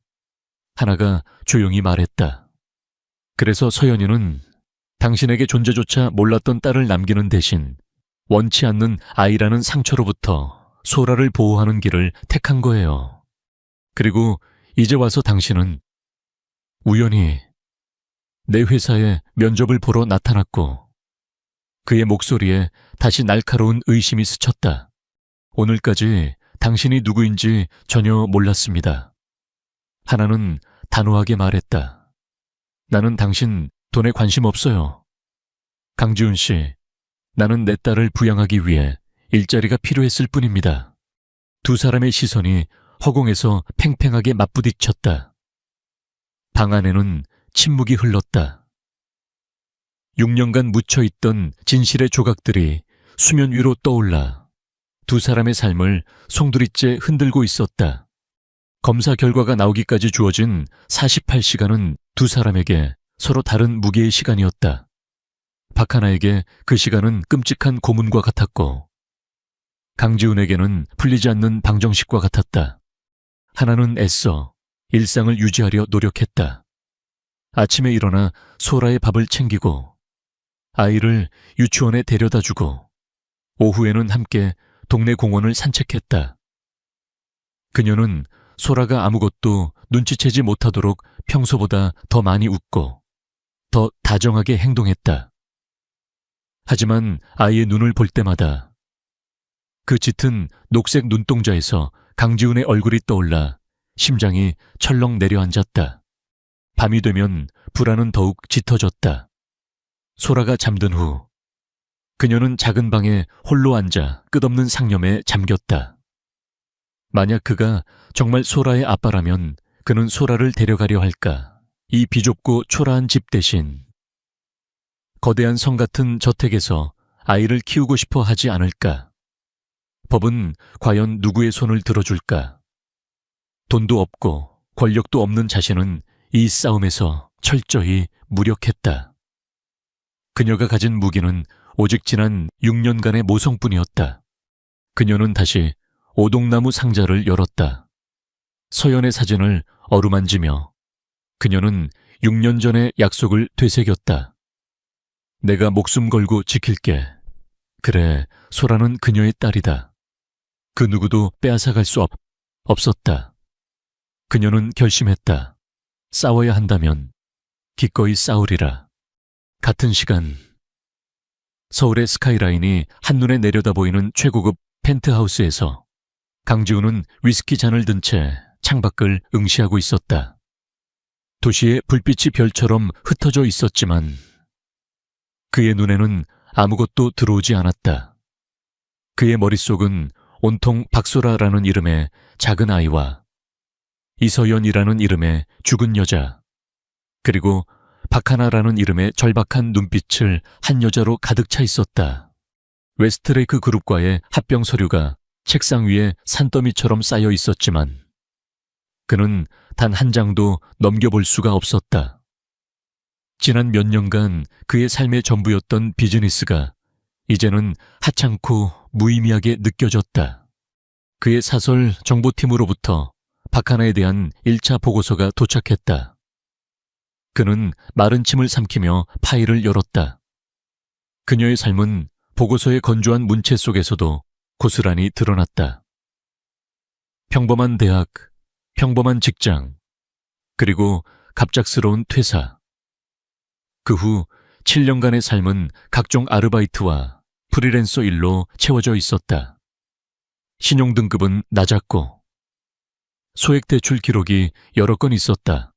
하나가 조용히 말했다. 그래서 서연이는 당신에게 존재조차 몰랐던 딸을 남기는 대신 원치 않는 아이라는 상처로부터 소라를 보호하는 길을 택한 거예요. 그리고 이제 와서 당신은 우연히 내 회사에 면접을 보러 나타났고 그의 목소리에 다시 날카로운 의심이 스쳤다. 오늘까지 당신이 누구인지 전혀 몰랐습니다. 하나는 단호하게 말했다. 나는 당신 돈에 관심 없어요. 강지훈 씨, 나는 내 딸을 부양하기 위해 일자리가 필요했을 뿐입니다. 두 사람의 시선이 허공에서 팽팽하게 맞부딪혔다. 방 안에는 침묵이 흘렀다. 6년간 묻혀있던 진실의 조각들이 수면 위로 떠올라 두 사람의 삶을 송두리째 흔들고 있었다. 검사 결과가 나오기까지 주어진 48시간은 두 사람에게 서로 다른 무게의 시간이었다. 박하나에게 그 시간은 끔찍한 고문과 같았고 강지훈에게는 풀리지 않는 방정식과 같았다. 하나는 애써 일상을 유지하려 노력했다. 아침에 일어나 소라의 밥을 챙기고 아이를 유치원에 데려다주고 오후에는 함께 동네 공원을 산책했다. 그녀는 소라가 아무것도 눈치채지 못하도록 평소보다 더 많이 웃고 더 다정하게 행동했다. 하지만 아이의 눈을 볼 때마다 그 짙은 녹색 눈동자에서 강지훈의 얼굴이 떠올라 심장이 철렁 내려앉았다. 밤이 되면 불안은 더욱 짙어졌다. 소라가 잠든 후 그녀는 작은 방에 홀로 앉아 끝없는 상념에 잠겼다. 만약 그가 정말 소라의 아빠라면 그는 소라를 데려가려 할까? 이 비좁고 초라한 집 대신 거대한 성 같은 저택에서 아이를 키우고 싶어 하지 않을까? 법은 과연 누구의 손을 들어줄까? 돈도 없고 권력도 없는 자신은 이 싸움에서 철저히 무력했다. 그녀가 가진 무기는 오직 지난 6년간의 모성뿐이었다. 그녀는 다시 오동나무 상자를 열었다. 서연의 사진을 어루만지며 그녀는 6년 전의 약속을 되새겼다. 내가 목숨 걸고 지킬게. 그래, 소라는 그녀의 딸이다. 그 누구도 빼앗아갈 수 없었다. 그녀는 결심했다. 싸워야 한다면 기꺼이 싸우리라. 같은 시간 서울의 스카이라인이 한눈에 내려다 보이는 최고급 펜트하우스에서 강지훈은 위스키 잔을 든 채 창밖을 응시하고 있었다. 도시의 불빛이 별처럼 흩어져 있었지만 그의 눈에는 아무것도 들어오지 않았다. 그의 머릿속은 온통 박소라라는 이름의 작은 아이와 이서연이라는 이름의 죽은 여자, 그리고 박하나라는 이름의 절박한 눈빛을 한 여자로 가득 차 있었다. 웨스트레이크 그룹과의 합병 서류가 책상 위에 산더미처럼 쌓여 있었지만 그는 단 한 장도 넘겨볼 수가 없었다. 지난 몇 년간 그의 삶의 전부였던 비즈니스가 이제는 하찮고 무의미하게 느껴졌다. 그의 사설 정보팀으로부터 박하나에 대한 1차 보고서가 도착했다. 그는 마른 침을 삼키며 파일을 열었다. 그녀의 삶은 보고서의 건조한 문체 속에서도 고스란히 드러났다. 평범한 대학, 평범한 직장, 그리고 갑작스러운 퇴사. 그 후 7년간의 삶은 각종 아르바이트와 프리랜서 일로 채워져 있었다. 신용등급은 낮았고 소액 대출 기록이 여러 건 있었다.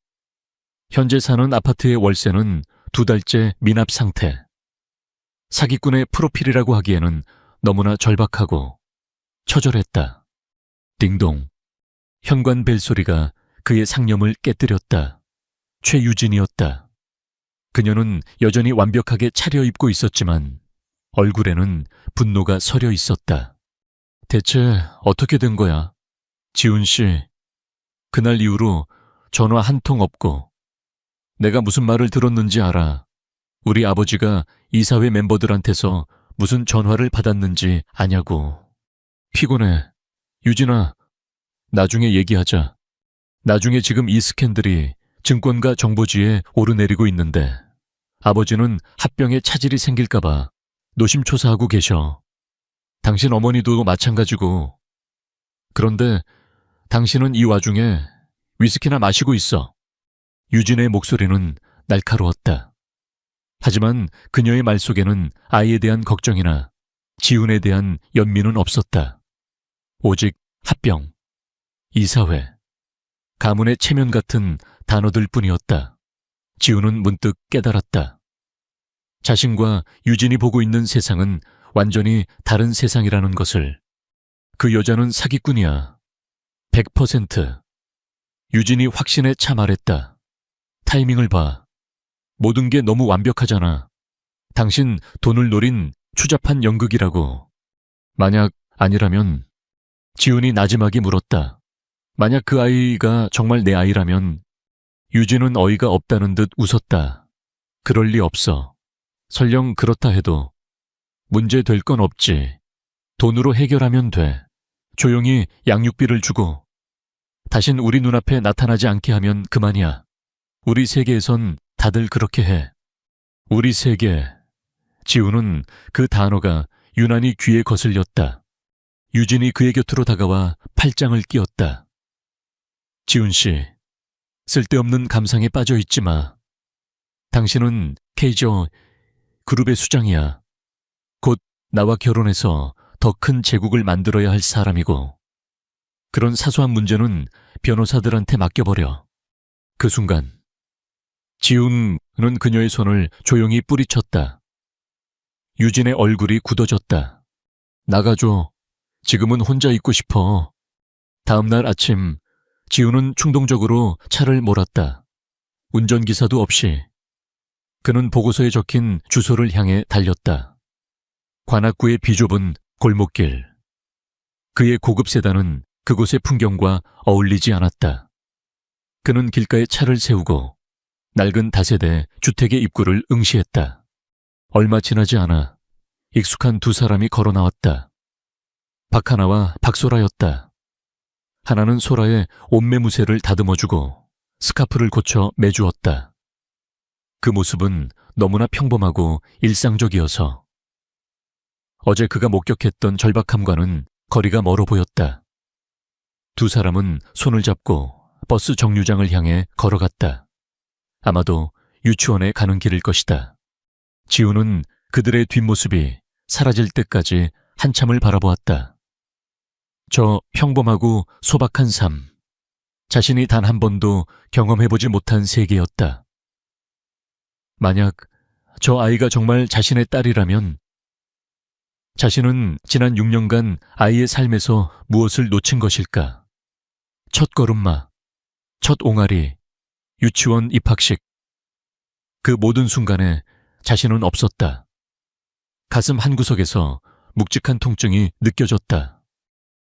현재 사는 아파트의 월세는 2달째 미납 상태. 사기꾼의 프로필이라고 하기에는 너무나 절박하고 처절했다. 딩동. 현관 벨소리가 그의 상념을 깨뜨렸다. 최유진이었다. 그녀는 여전히 완벽하게 차려입고 있었지만 얼굴에는 분노가 서려 있었다. 대체 어떻게 된 거야? 지훈 씨, 그날 이후로 전화 한 통 없고 내가 무슨 말을 들었는지 알아. 우리 아버지가 이사회 멤버들한테서 무슨 전화를 받았는지 아냐고. 피곤해. 유진아, 나중에 얘기하자. 나중에 지금 이 스캔들이 증권가 정보지에 오르내리고 있는데 아버지는 합병에 차질이 생길까봐 노심초사하고 계셔. 당신 어머니도 마찬가지고. 그런데 당신은 이 와중에 위스키나 마시고 있어. 유진의 목소리는 날카로웠다. 하지만 그녀의 말 속에는 아이에 대한 걱정이나 지훈에 대한 연민은 없었다. 오직 합병, 이사회, 가문의 체면 같은 단어들 뿐이었다. 지훈은 문득 깨달았다. 자신과 유진이 보고 있는 세상은 완전히 다른 세상이라는 것을. 그 여자는 사기꾼이야. 100%. 유진이 확신에 차 말했다. 타이밍을 봐. 모든 게 너무 완벽하잖아. 당신 돈을 노린 추잡한 연극이라고. 만약 아니라면? 지훈이 나지막이 물었다. 만약 그 아이가 정말 내 아이라면? 유진은 어이가 없다는 듯 웃었다. 그럴 리 없어. 설령 그렇다 해도 문제 될 건 없지. 돈으로 해결하면 돼. 조용히 양육비를 주고 다신 우리 눈앞에 나타나지 않게 하면 그만이야. 우리 세계에선 다들 그렇게 해. 우리 세계. 지훈은 그 단어가 유난히 귀에 거슬렸다. 유진이 그의 곁으로 다가와 팔짱을 끼웠다. 지훈 씨, 쓸데없는 감상에 빠져 있지 마. 당신은 케이저 그룹의 수장이야. 곧 나와 결혼해서 더 큰 제국을 만들어야 할 사람이고 그런 사소한 문제는 변호사들한테 맡겨버려. 그 순간 지훈은 그녀의 손을 조용히 뿌리쳤다. 유진의 얼굴이 굳어졌다. 나가줘. 지금은 혼자 있고 싶어. 다음 날 아침 지훈은 충동적으로 차를 몰았다. 운전기사도 없이. 그는 보고서에 적힌 주소를 향해 달렸다. 관악구의 비좁은 골목길. 그의 고급 세단은 그곳의 풍경과 어울리지 않았다. 그는 길가에 차를 세우고 낡은 다세대 주택의 입구를 응시했다. 얼마 지나지 않아 익숙한 두 사람이 걸어 나왔다. 박하나와 박소라였다. 하나는 소라의 옷매무새를 다듬어주고 스카프를 고쳐 매주었다. 그 모습은 너무나 평범하고 일상적이어서 어제 그가 목격했던 절박함과는 거리가 멀어 보였다. 두 사람은 손을 잡고 버스 정류장을 향해 걸어갔다. 아마도 유치원에 가는 길일 것이다. 지우는 그들의 뒷모습이 사라질 때까지 한참을 바라보았다. 저 평범하고 소박한 삶, 자신이 단 한 번도 경험해보지 못한 세계였다. 만약 저 아이가 정말 자신의 딸이라면 자신은 지난 6년간 아이의 삶에서 무엇을 놓친 것일까? 첫 걸음마, 첫 옹알이, 유치원 입학식. 그 모든 순간에 자신은 없었다. 가슴 한구석에서 묵직한 통증이 느껴졌다.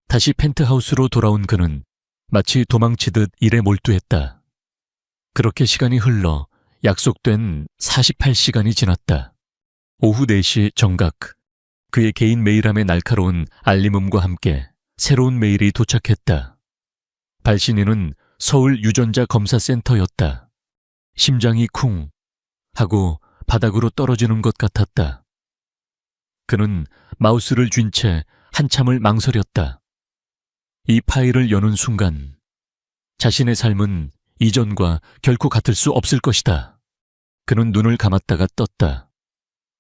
다시 펜트하우스로 돌아온 그는 마치 도망치듯 일에 몰두했다. 그렇게 시간이 흘러 약속된 48시간이 지났다. 오후 4시 정각, 그의 개인 메일함에 날카로운 알림음과 함께 새로운 메일이 도착했다. 발신인은 서울 유전자 검사센터였다. 심장이 쿵 하고 바닥으로 떨어지는 것 같았다. 그는 마우스를 쥔 채 한참을 망설였다. 이 파일을 여는 순간 자신의 삶은 이전과 결코 같을 수 없을 것이다. 그는 눈을 감았다가 떴다.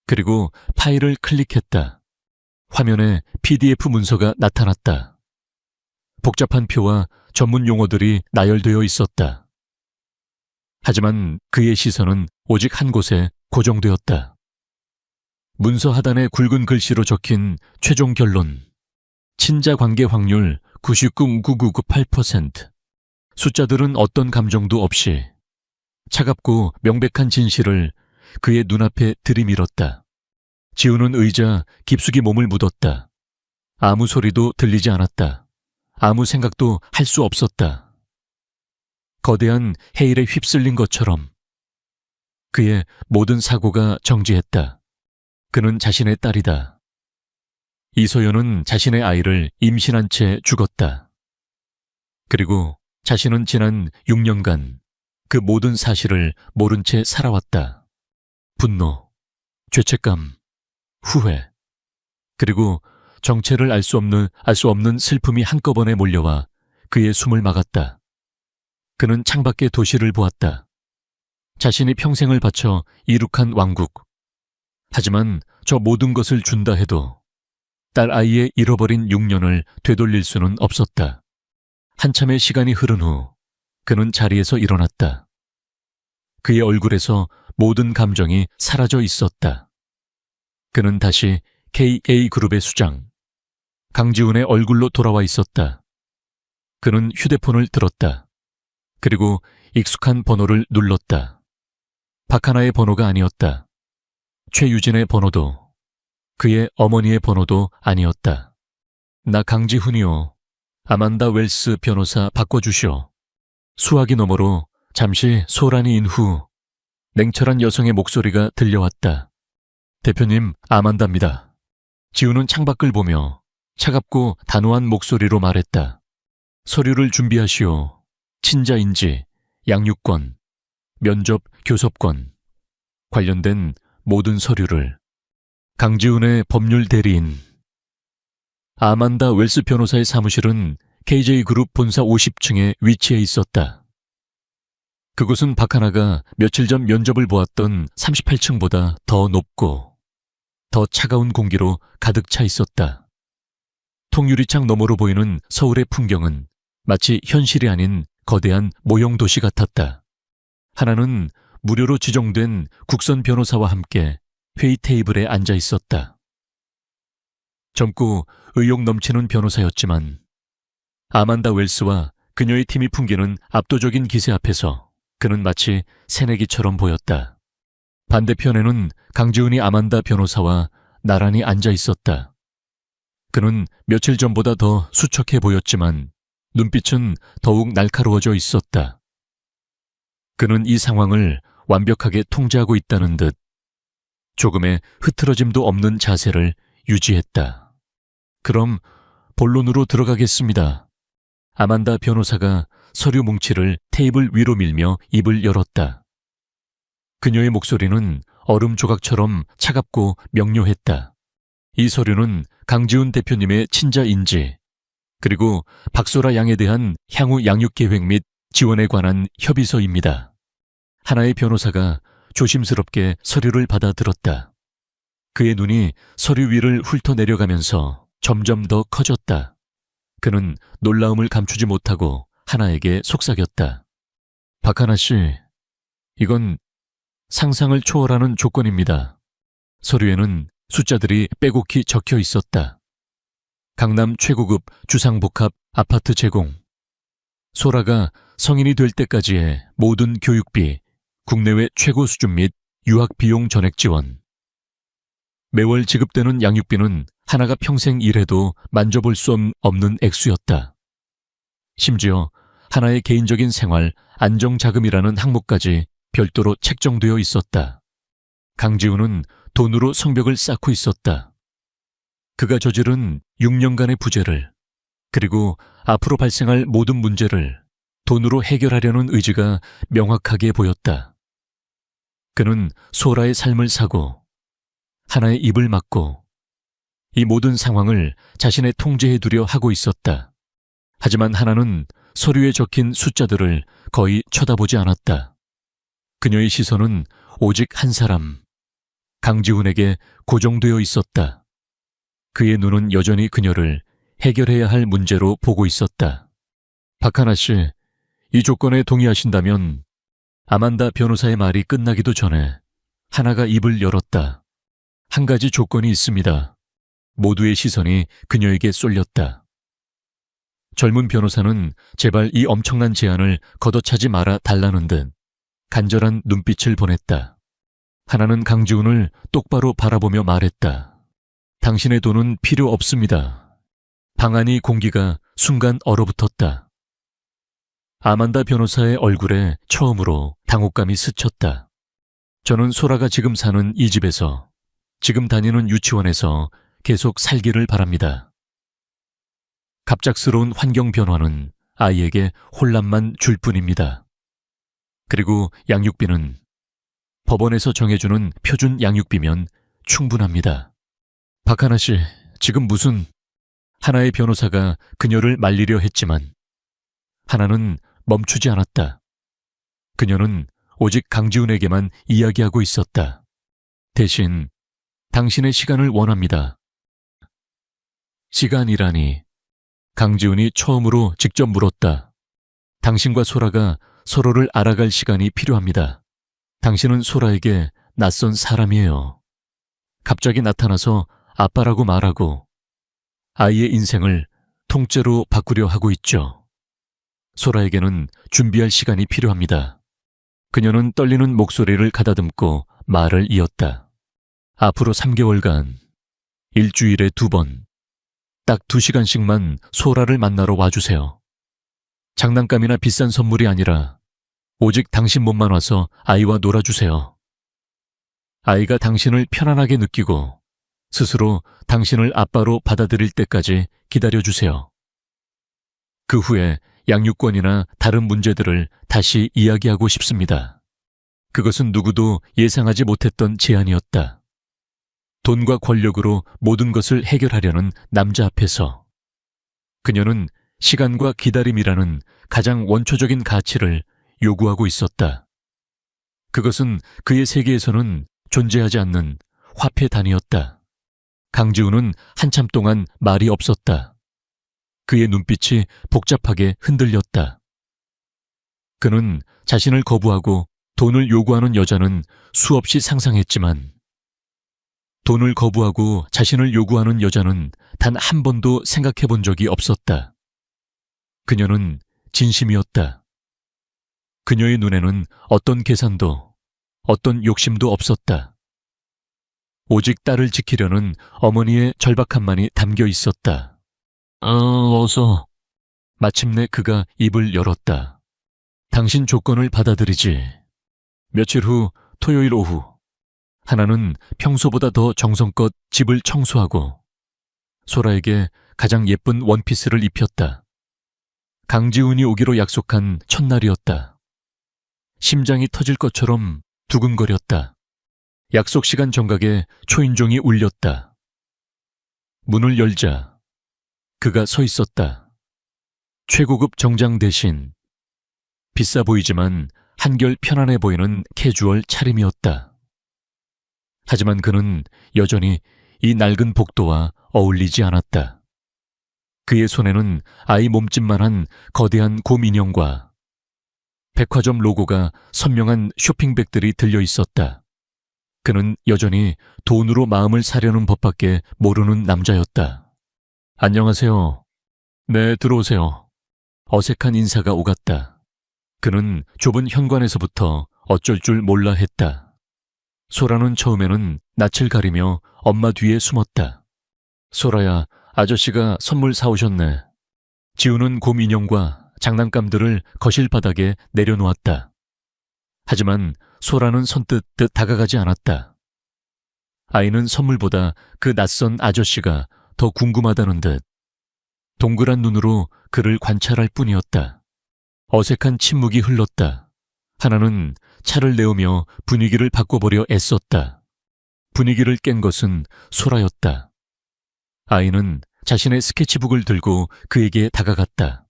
그리고 파일을 클릭했다. 화면에 PDF 문서가 나타났다. 복잡한 표와 전문 용어들이 나열되어 있었다. 하지만 그의 시선은 오직 한 곳에 고정되었다. 문서 하단에 굵은 글씨로 적힌 최종 결론. 친자 관계 확률 99.9998%. 숫자들은 어떤 감정도 없이 차갑고 명백한 진실을 그의 눈앞에 들이밀었다. 지우는 의자 깊숙이 몸을 묻었다. 아무 소리도 들리지 않았다. 아무 생각도 할 수 없었다. 거대한 해일에 휩쓸린 것처럼 그의 모든 사고가 정지했다. 그는 자신의 딸이다. 이소연은 자신의 아이를 임신한 채 죽었다. 그리고 자신은 지난 6년간 그 모든 사실을 모른 채 살아왔다. 분노, 죄책감, 후회, 그리고 정체를 알 수 없는 슬픔이 한꺼번에 몰려와 그의 숨을 막았다. 그는 창밖의 도시를 보았다. 자신이 평생을 바쳐 이룩한 왕국. 하지만 저 모든 것을 준다 해도 딸 아이의 잃어버린 6년을 되돌릴 수는 없었다. 한참의 시간이 흐른 후 그는 자리에서 일어났다. 그의 얼굴에서 모든 감정이 사라져 있었다. 그는 다시 KA그룹의 수장, 강지훈의 얼굴로 돌아와 있었다. 그는 휴대폰을 들었다. 그리고 익숙한 번호를 눌렀다. 박하나의 번호가 아니었다. 최유진의 번호도, 그의 어머니의 번호도 아니었다. 나 강지훈이요. 아만다 웰스 변호사 바꿔주시오. 수화기 너머로 잠시 소란이 인 후 냉철한 여성의 목소리가 들려왔다. 대표님, 아만다입니다. 지우는 창밖을 보며 차갑고 단호한 목소리로 말했다. 서류를 준비하시오. 친자인지, 양육권, 면접 교섭권, 관련된 모든 서류를. 강지훈의 법률 대리인. 아만다 웰스 변호사의 사무실은 KJ그룹 본사 50층에 위치해 있었다. 그곳은 박하나가 며칠 전 면접을 보았던 38층보다 더 높고 더 차가운 공기로 가득 차 있었다. 통유리창 너머로 보이는 서울의 풍경은 마치 현실이 아닌 거대한 모형 도시 같았다. 하나는 무료로 지정된 국선 변호사와 함께 회의 테이블에 앉아 있었다. 젊고 의욕 넘치는 변호사였지만 아만다 웰스와 그녀의 팀이 풍기는 압도적인 기세 앞에서 그는 마치 새내기처럼 보였다. 반대편에는 강지훈이 아만다 변호사와 나란히 앉아 있었다. 그는 며칠 전보다 더 수척해 보였지만 눈빛은 더욱 날카로워져 있었다. 그는 이 상황을 완벽하게 통제하고 있다는 듯 조금의 흐트러짐도 없는 자세를 유지했다. 그럼 본론으로 들어가겠습니다. 아만다 변호사가 서류 뭉치를 테이블 위로 밀며 입을 열었다. 그녀의 목소리는 얼음 조각처럼 차갑고 명료했다. 이 서류는 강지훈 대표님의 친자인지, 그리고 박소라 양에 대한 향후 양육 계획 및 지원에 관한 협의서입니다. 하나의 변호사가 조심스럽게 서류를 받아 들었다. 그의 눈이 서류 위를 훑어 내려가면서 점점 더 커졌다. 그는 놀라움을 감추지 못하고 하나에게 속삭였다. 박하나 씨, 이건 상상을 초월하는 조건입니다. 서류에는 숫자들이 빼곡히 적혀 있었다. 강남 최고급 주상복합 아파트 제공. 소라가 성인이 될 때까지의 모든 교육비, 국내외 최고 수준 및 유학 비용 전액 지원. 매월 지급되는 양육비는 하나가 평생 일해도 만져볼 수 없는 액수였다. 심지어 하나의 개인적인 생활 안정자금이라는 항목까지 별도로 책정되어 있었다. 강지훈은 돈으로 성벽을 쌓고 있었다. 그가 저지른 6년간의 부재를, 그리고 앞으로 발생할 모든 문제를 돈으로 해결하려는 의지가 명확하게 보였다. 그는 소라의 삶을 사고 하나의 입을 막고 이 모든 상황을 자신의 통제에 두려 하고 있었다. 하지만 하나는 서류에 적힌 숫자들을 거의 쳐다보지 않았다. 그녀의 시선은 오직 한 사람, 강지훈에게 고정되어 있었다. 그의 눈은 여전히 그녀를 해결해야 할 문제로 보고 있었다. 박하나 씨, 이 조건에 동의하신다면 아만다 변호사의 말이 끝나기도 전에 하나가 입을 열었다. 한 가지 조건이 있습니다. 모두의 시선이 그녀에게 쏠렸다. 젊은 변호사는 제발 이 엄청난 제안을 걷어차지 말아 달라는 듯 간절한 눈빛을 보냈다. 하나는 강지훈을 똑바로 바라보며 말했다. 당신의 돈은 필요 없습니다. 방 안의 공기가 순간 얼어붙었다. 아만다 변호사의 얼굴에 처음으로 당혹감이 스쳤다. 저는 소라가 지금 사는 이 집에서, 지금 다니는 유치원에서 계속 살기를 바랍니다. 갑작스러운 환경 변화는 아이에게 혼란만 줄 뿐입니다. 그리고 양육비는 법원에서 정해주는 표준 양육비면 충분합니다. 박하나 씨, 지금 무슨... 하나의 변호사가 그녀를 말리려 했지만 하나는 멈추지 않았다. 그녀는 오직 강지훈에게만 이야기하고 있었다. 대신 당신의 시간을 원합니다. 시간이라니. 강지훈이 처음으로 직접 물었다. 당신과 소라가 서로를 알아갈 시간이 필요합니다. 당신은 소라에게 낯선 사람이에요. 갑자기 나타나서 아빠라고 말하고 아이의 인생을 통째로 바꾸려 하고 있죠. 소라에게는 준비할 시간이 필요합니다. 그녀는 떨리는 목소리를 가다듬고 말을 이었다. 앞으로 3개월간 일주일에 2번, 딱 2시간씩만 소라를 만나러 와주세요. 장난감이나 비싼 선물이 아니라 오직 당신 몸만 와서 아이와 놀아주세요. 아이가 당신을 편안하게 느끼고 스스로 당신을 아빠로 받아들일 때까지 기다려주세요. 그 후에 양육권이나 다른 문제들을 다시 이야기하고 싶습니다. 그것은 누구도 예상하지 못했던 제안이었다. 돈과 권력으로 모든 것을 해결하려는 남자 앞에서 그녀는 시간과 기다림이라는 가장 원초적인 가치를 요구하고 있었다. 그것은 그의 세계에서는 존재하지 않는 화폐 단위였다. 강지훈은 한참 동안 말이 없었다. 그의 눈빛이 복잡하게 흔들렸다. 그는 자신을 거부하고 돈을 요구하는 여자는 수없이 상상했지만 돈을 거부하고 자신을 요구하는 여자는 단 한 번도 생각해 본 적이 없었다. 그녀는 진심이었다. 그녀의 눈에는 어떤 계산도, 어떤 욕심도 없었다. 오직 딸을 지키려는 어머니의 절박함만이 담겨 있었다. 어서. 마침내 그가 입을 열었다. 당신 조건을 받아들이지. 며칠 후 토요일 오후, 하나는 평소보다 더 정성껏 집을 청소하고 소라에게 가장 예쁜 원피스를 입혔다. 강지훈이 오기로 약속한 첫날이었다. 심장이 터질 것처럼 두근거렸다. 약속 시간 정각에 초인종이 울렸다. 문을 열자 그가 서 있었다. 최고급 정장 대신 비싸 보이지만 한결 편안해 보이는 캐주얼 차림이었다. 하지만 그는 여전히 이 낡은 복도와 어울리지 않았다. 그의 손에는 아이 몸집만한 거대한 곰 인형과 백화점 로고가 선명한 쇼핑백들이 들려 있었다. 그는 여전히 돈으로 마음을 사려는 법밖에 모르는 남자였다. 안녕하세요. 네, 들어오세요. 어색한 인사가 오갔다. 그는 좁은 현관에서부터 어쩔 줄 몰라 했다. 소라는 처음에는 낯을 가리며 엄마 뒤에 숨었다. 소라야, 아저씨가 선물 사오셨네. 지우는 곰 인형과 장난감들을 거실 바닥에 내려놓았다. 하지만 소라는 선뜻 다가가지 않았다. 아이는 선물보다 그 낯선 아저씨가 더 궁금하다는 듯 동그란 눈으로 그를 관찰할 뿐이었다. 어색한 침묵이 흘렀다. 하나는 차를 내오며 분위기를 바꿔보려 애썼다. 분위기를 깬 것은 소라였다. 아이는 자신의 스케치북을 들고 그에게 다가갔다.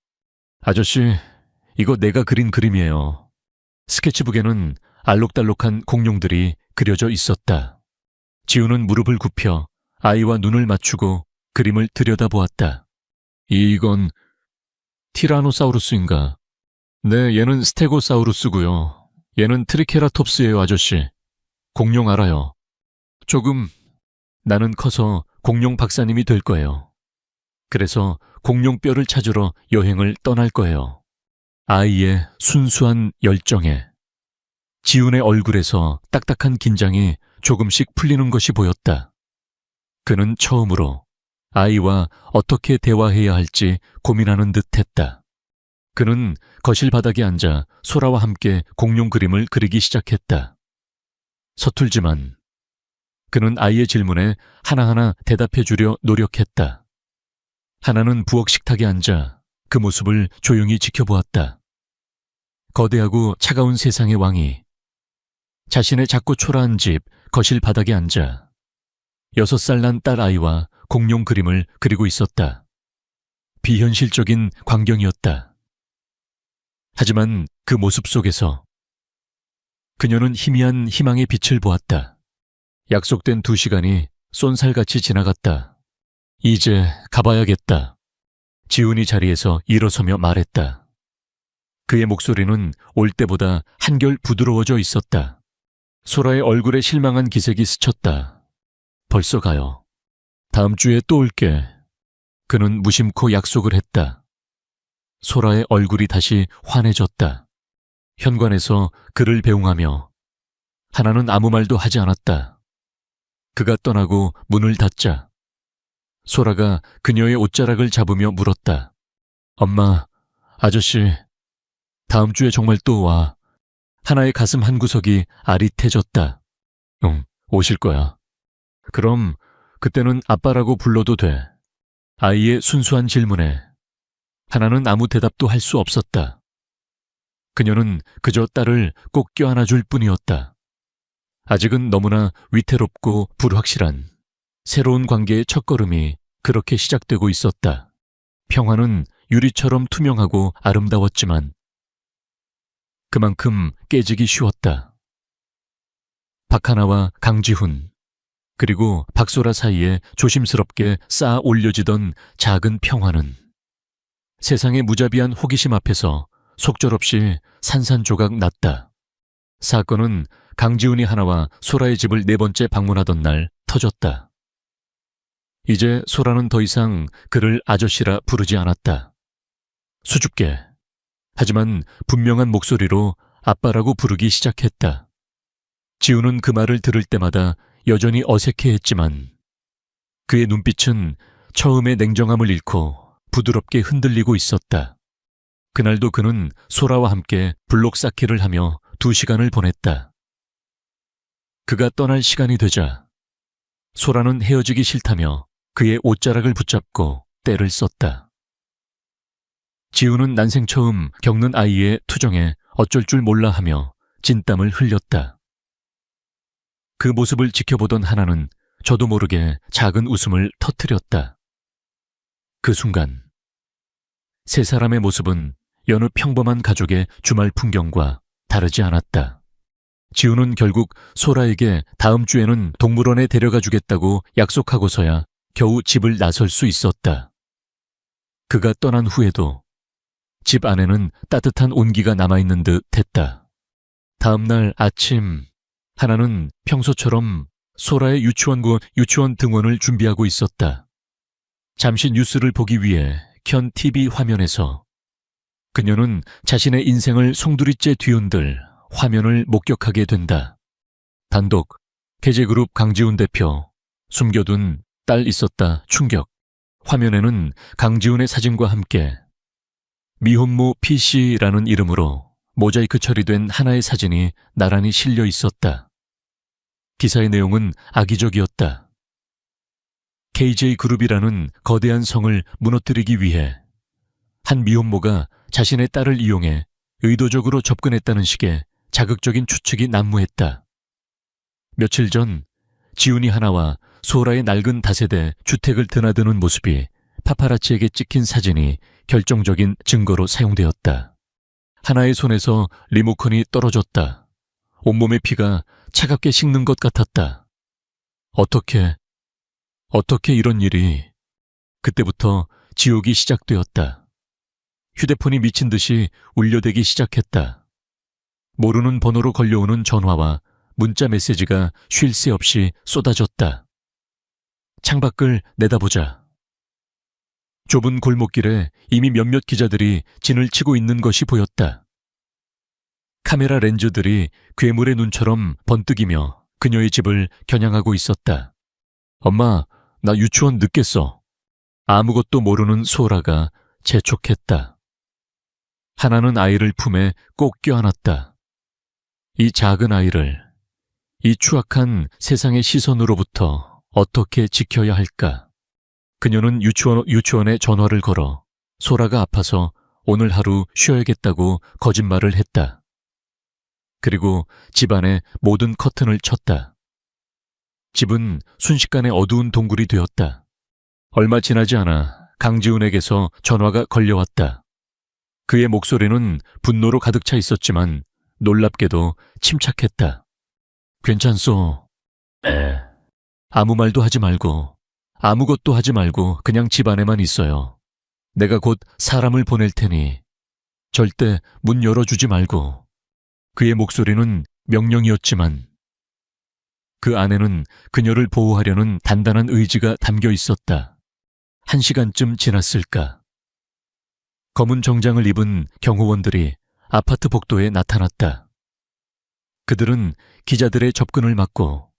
아저씨, 이거 내가 그린 그림이에요. 스케치북에는 알록달록한 공룡들이 그려져 있었다. 지우는 무릎을 굽혀 아이와 눈을 맞추고 그림을 들여다보았다. 이건 티라노사우루스인가? 네, 얘는 스테고사우루스고요. 얘는 트리케라톱스예요, 아저씨. 공룡 알아요. 조금, 나는 커서 공룡 박사님이 될 거예요. 그래서 공룡뼈를 찾으러 여행을 떠날 거예요. 아이의 순수한 열정에 지훈의 얼굴에서 딱딱한 긴장이 조금씩 풀리는 것이 보였다. 그는 처음으로 아이와 어떻게 대화해야 할지 고민하는 듯 했다. 그는 거실 바닥에 앉아 소라와 함께 공룡 그림을 그리기 시작했다. 서툴지만 그는 아이의 질문에 하나하나 대답해 주려 노력했다. 하나는 부엌 식탁에 앉아 그 모습을 조용히 지켜보았다. 거대하고 차가운 세상의 왕이 자신의 작고 초라한 집 거실 바닥에 앉아 6살 난 딸 아이와 공룡 그림을 그리고 있었다. 비현실적인 광경이었다. 하지만 그 모습 속에서 그녀는 희미한 희망의 빛을 보았다. 약속된 2시간이 쏜살같이 지나갔다. 이제 가봐야겠다. 지훈이 자리에서 일어서며 말했다. 그의 목소리는 올 때보다 한결 부드러워져 있었다. 소라의 얼굴에 실망한 기색이 스쳤다. 벌써 가요. 다음 주에 또 올게. 그는 무심코 약속을 했다. 소라의 얼굴이 다시 환해졌다. 현관에서 그를 배웅하며 하나는 아무 말도 하지 않았다. 그가 떠나고 문을 닫자 소라가 그녀의 옷자락을 잡으며 물었다. 엄마, 아저씨, 다음 주에 정말 또 와. 하나의 가슴 한구석이 아릿해졌다. 응, 오실 거야. 그럼 그때는 아빠라고 불러도 돼. 아이의 순수한 질문에 하나는 아무 대답도 할 수 없었다. 그녀는 그저 딸을 꼭 껴안아 줄 뿐이었다. 아직은 너무나 위태롭고 불확실한 새로운 관계의 첫걸음이 그렇게 시작되고 있었다. 평화는 유리처럼 투명하고 아름다웠지만 그만큼 깨지기 쉬웠다. 박하나와 강지훈 그리고 박소라 사이에 조심스럽게 쌓아 올려지던 작은 평화는 세상의 무자비한 호기심 앞에서 속절없이 산산조각 났다. 사건은 강지훈이 하나와 소라의 집을 4번째 방문하던 날 터졌다. 이제 소라는 더 이상 그를 아저씨라 부르지 않았다. 수줍게, 하지만 분명한 목소리로 아빠라고 부르기 시작했다. 지훈은 그 말을 들을 때마다 여전히 어색해했지만 그의 눈빛은 처음의 냉정함을 잃고 부드럽게 흔들리고 있었다. 그날도 그는 소라와 함께 블록 쌓기를 하며 2시간을 보냈다. 그가 떠날 시간이 되자 소라는 헤어지기 싫다며 그의 옷자락을 붙잡고 떼를 썼다. 지훈은 난생 처음 겪는 아이의 투정에 어쩔 줄 몰라 하며 진땀을 흘렸다. 그 모습을 지켜보던 하나는 저도 모르게 작은 웃음을 터뜨렸다. 그 순간 세 사람의 모습은 여느 평범한 가족의 주말 풍경과 다르지 않았다. 지우는 결국 소라에게 다음 주에는 동물원에 데려가 주겠다고 약속하고서야 겨우 집을 나설 수 있었다. 그가 떠난 후에도 집 안에는 따뜻한 온기가 남아있는 듯 했다. 다음 날 아침, 하나는 평소처럼 소라의 유치원 등원을 준비하고 있었다. 잠시 뉴스를 보기 위해 켠 TV 화면에서 그녀는 자신의 인생을 송두리째 뒤흔들 화면을 목격하게 된다. 단독, 계제그룹 강지훈 대표, 숨겨둔 딸 있었다 충격. 화면에는 강지훈의 사진과 함께 미혼모 PC라는 이름으로 모자이크 처리된 하나의 사진이 나란히 실려 있었다. 기사의 내용은 악의적이었다. KJ그룹이라는 거대한 성을 무너뜨리기 위해 한 미혼모가 자신의 딸을 이용해 의도적으로 접근했다는 식의 자극적인 추측이 난무했다. 며칠 전 지훈이 하나와 소라의 낡은 다세대 주택을 드나드는 모습이 파파라치에게 찍힌 사진이 결정적인 증거로 사용되었다. 하나의 손에서 리모컨이 떨어졌다. 온몸의 피가 차갑게 식는 것 같았다. 어떻게 이런 일이... 그때부터 지옥이 시작되었다. 휴대폰이 미친 듯이 울려대기 시작했다. 모르는 번호로 걸려오는 전화와 문자 메시지가 쉴 새 없이 쏟아졌다. 창밖을 내다보자. 좁은 골목길에 이미 몇몇 기자들이 진을 치고 있는 것이 보였다. 카메라 렌즈들이 괴물의 눈처럼 번뜩이며 그녀의 집을 겨냥하고 있었다. 엄마, 나 유치원 늦겠어. 아무것도 모르는 소라가 재촉했다. 하나는 아이를 품에 꼭 껴안았다. 이 작은 아이를, 이 추악한 세상의 시선으로부터 어떻게 지켜야 할까? 그녀는 유치원에 전화를 걸어 소라가 아파서 오늘 하루 쉬어야겠다고 거짓말을 했다. 그리고 집안의 모든 커튼을 쳤다. 집은 순식간에 어두운 동굴이 되었다. 얼마 지나지 않아 강지훈에게서 전화가 걸려왔다. 그의 목소리는 분노로 가득 차 있었지만 놀랍게도 침착했다. 괜찮소. 아무 말도 하지 말고, 아무것도 하지 말고 그냥 집 안에만 있어요. 내가 곧 사람을 보낼 테니 절대 문 열어주지 말고. 그의 목소리는 명령이었지만 그 안에는 그녀를 보호하려는 단단한 의지가 담겨 있었다. 1시간쯤 지났을까. 검은 정장을 입은 경호원들이 아파트 복도에 나타났다. 그들은 기자들의 접근을 막고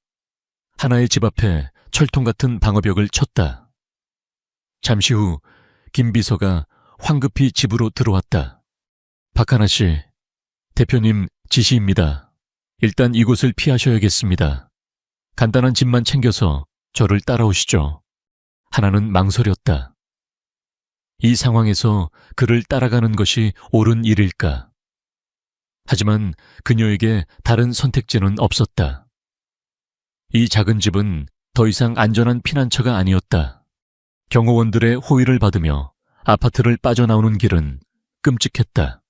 하나의 집 앞에 철통 같은 방어벽을 쳤다. 잠시 후 김 비서가 황급히 집으로 들어왔다. 박하나 씨, 대표님 지시입니다. 일단 이곳을 피하셔야겠습니다. 간단한 짐만 챙겨서 저를 따라오시죠. 하나는 망설였다. 이 상황에서 그를 따라가는 것이 옳은 일일까? 하지만 그녀에게 다른 선택지는 없었다. 이 작은 집은 더 이상 안전한 피난처가 아니었다. 경호원들의 호의를 받으며 아파트를 빠져나오는 길은 끔찍했다.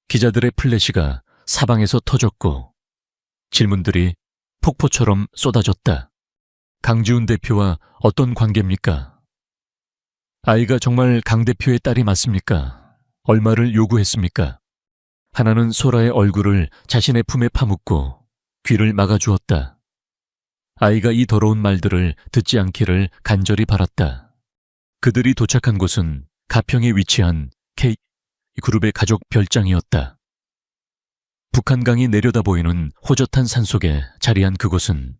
기자들의 플래시가 사방에서 터졌고 질문들이 폭포처럼 쏟아졌다. 강지훈 대표와 어떤 관계입니까? 아이가 정말 강 대표의 딸이 맞습니까? 얼마를 요구했습니까? 하나는 소라의 얼굴을 자신의 품에 파묻고 귀를 막아주었다. 아이가 이 더러운 말들을 듣지 않기를 간절히 바랐다. 그들이 도착한 곳은 가평에 위치한 K그룹의 가족 별장이었다. 북한강이 내려다 보이는 호젓한 산속에 자리한 그곳은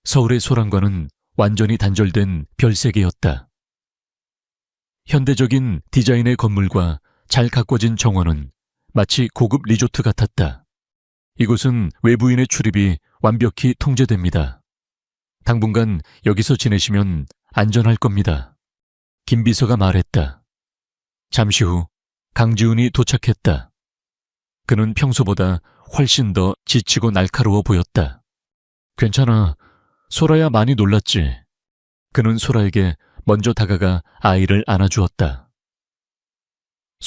서울의 소란과는 완전히 단절된 별세계였다. 현대적인 디자인의 건물과 잘 가꿔진 정원은 마치 고급 리조트 같았다. 이곳은 외부인의 출입이 완벽히 통제됩니다. 당분간 여기서 지내시면 안전할 겁니다. 김 비서가 말했다. 잠시 후 강지훈이 도착했다. 그는 평소보다 훨씬 더 지치고 날카로워 보였다. 괜찮아. 소라야 많이 놀랐지. 그는 소라에게 먼저 다가가 아이를 안아주었다.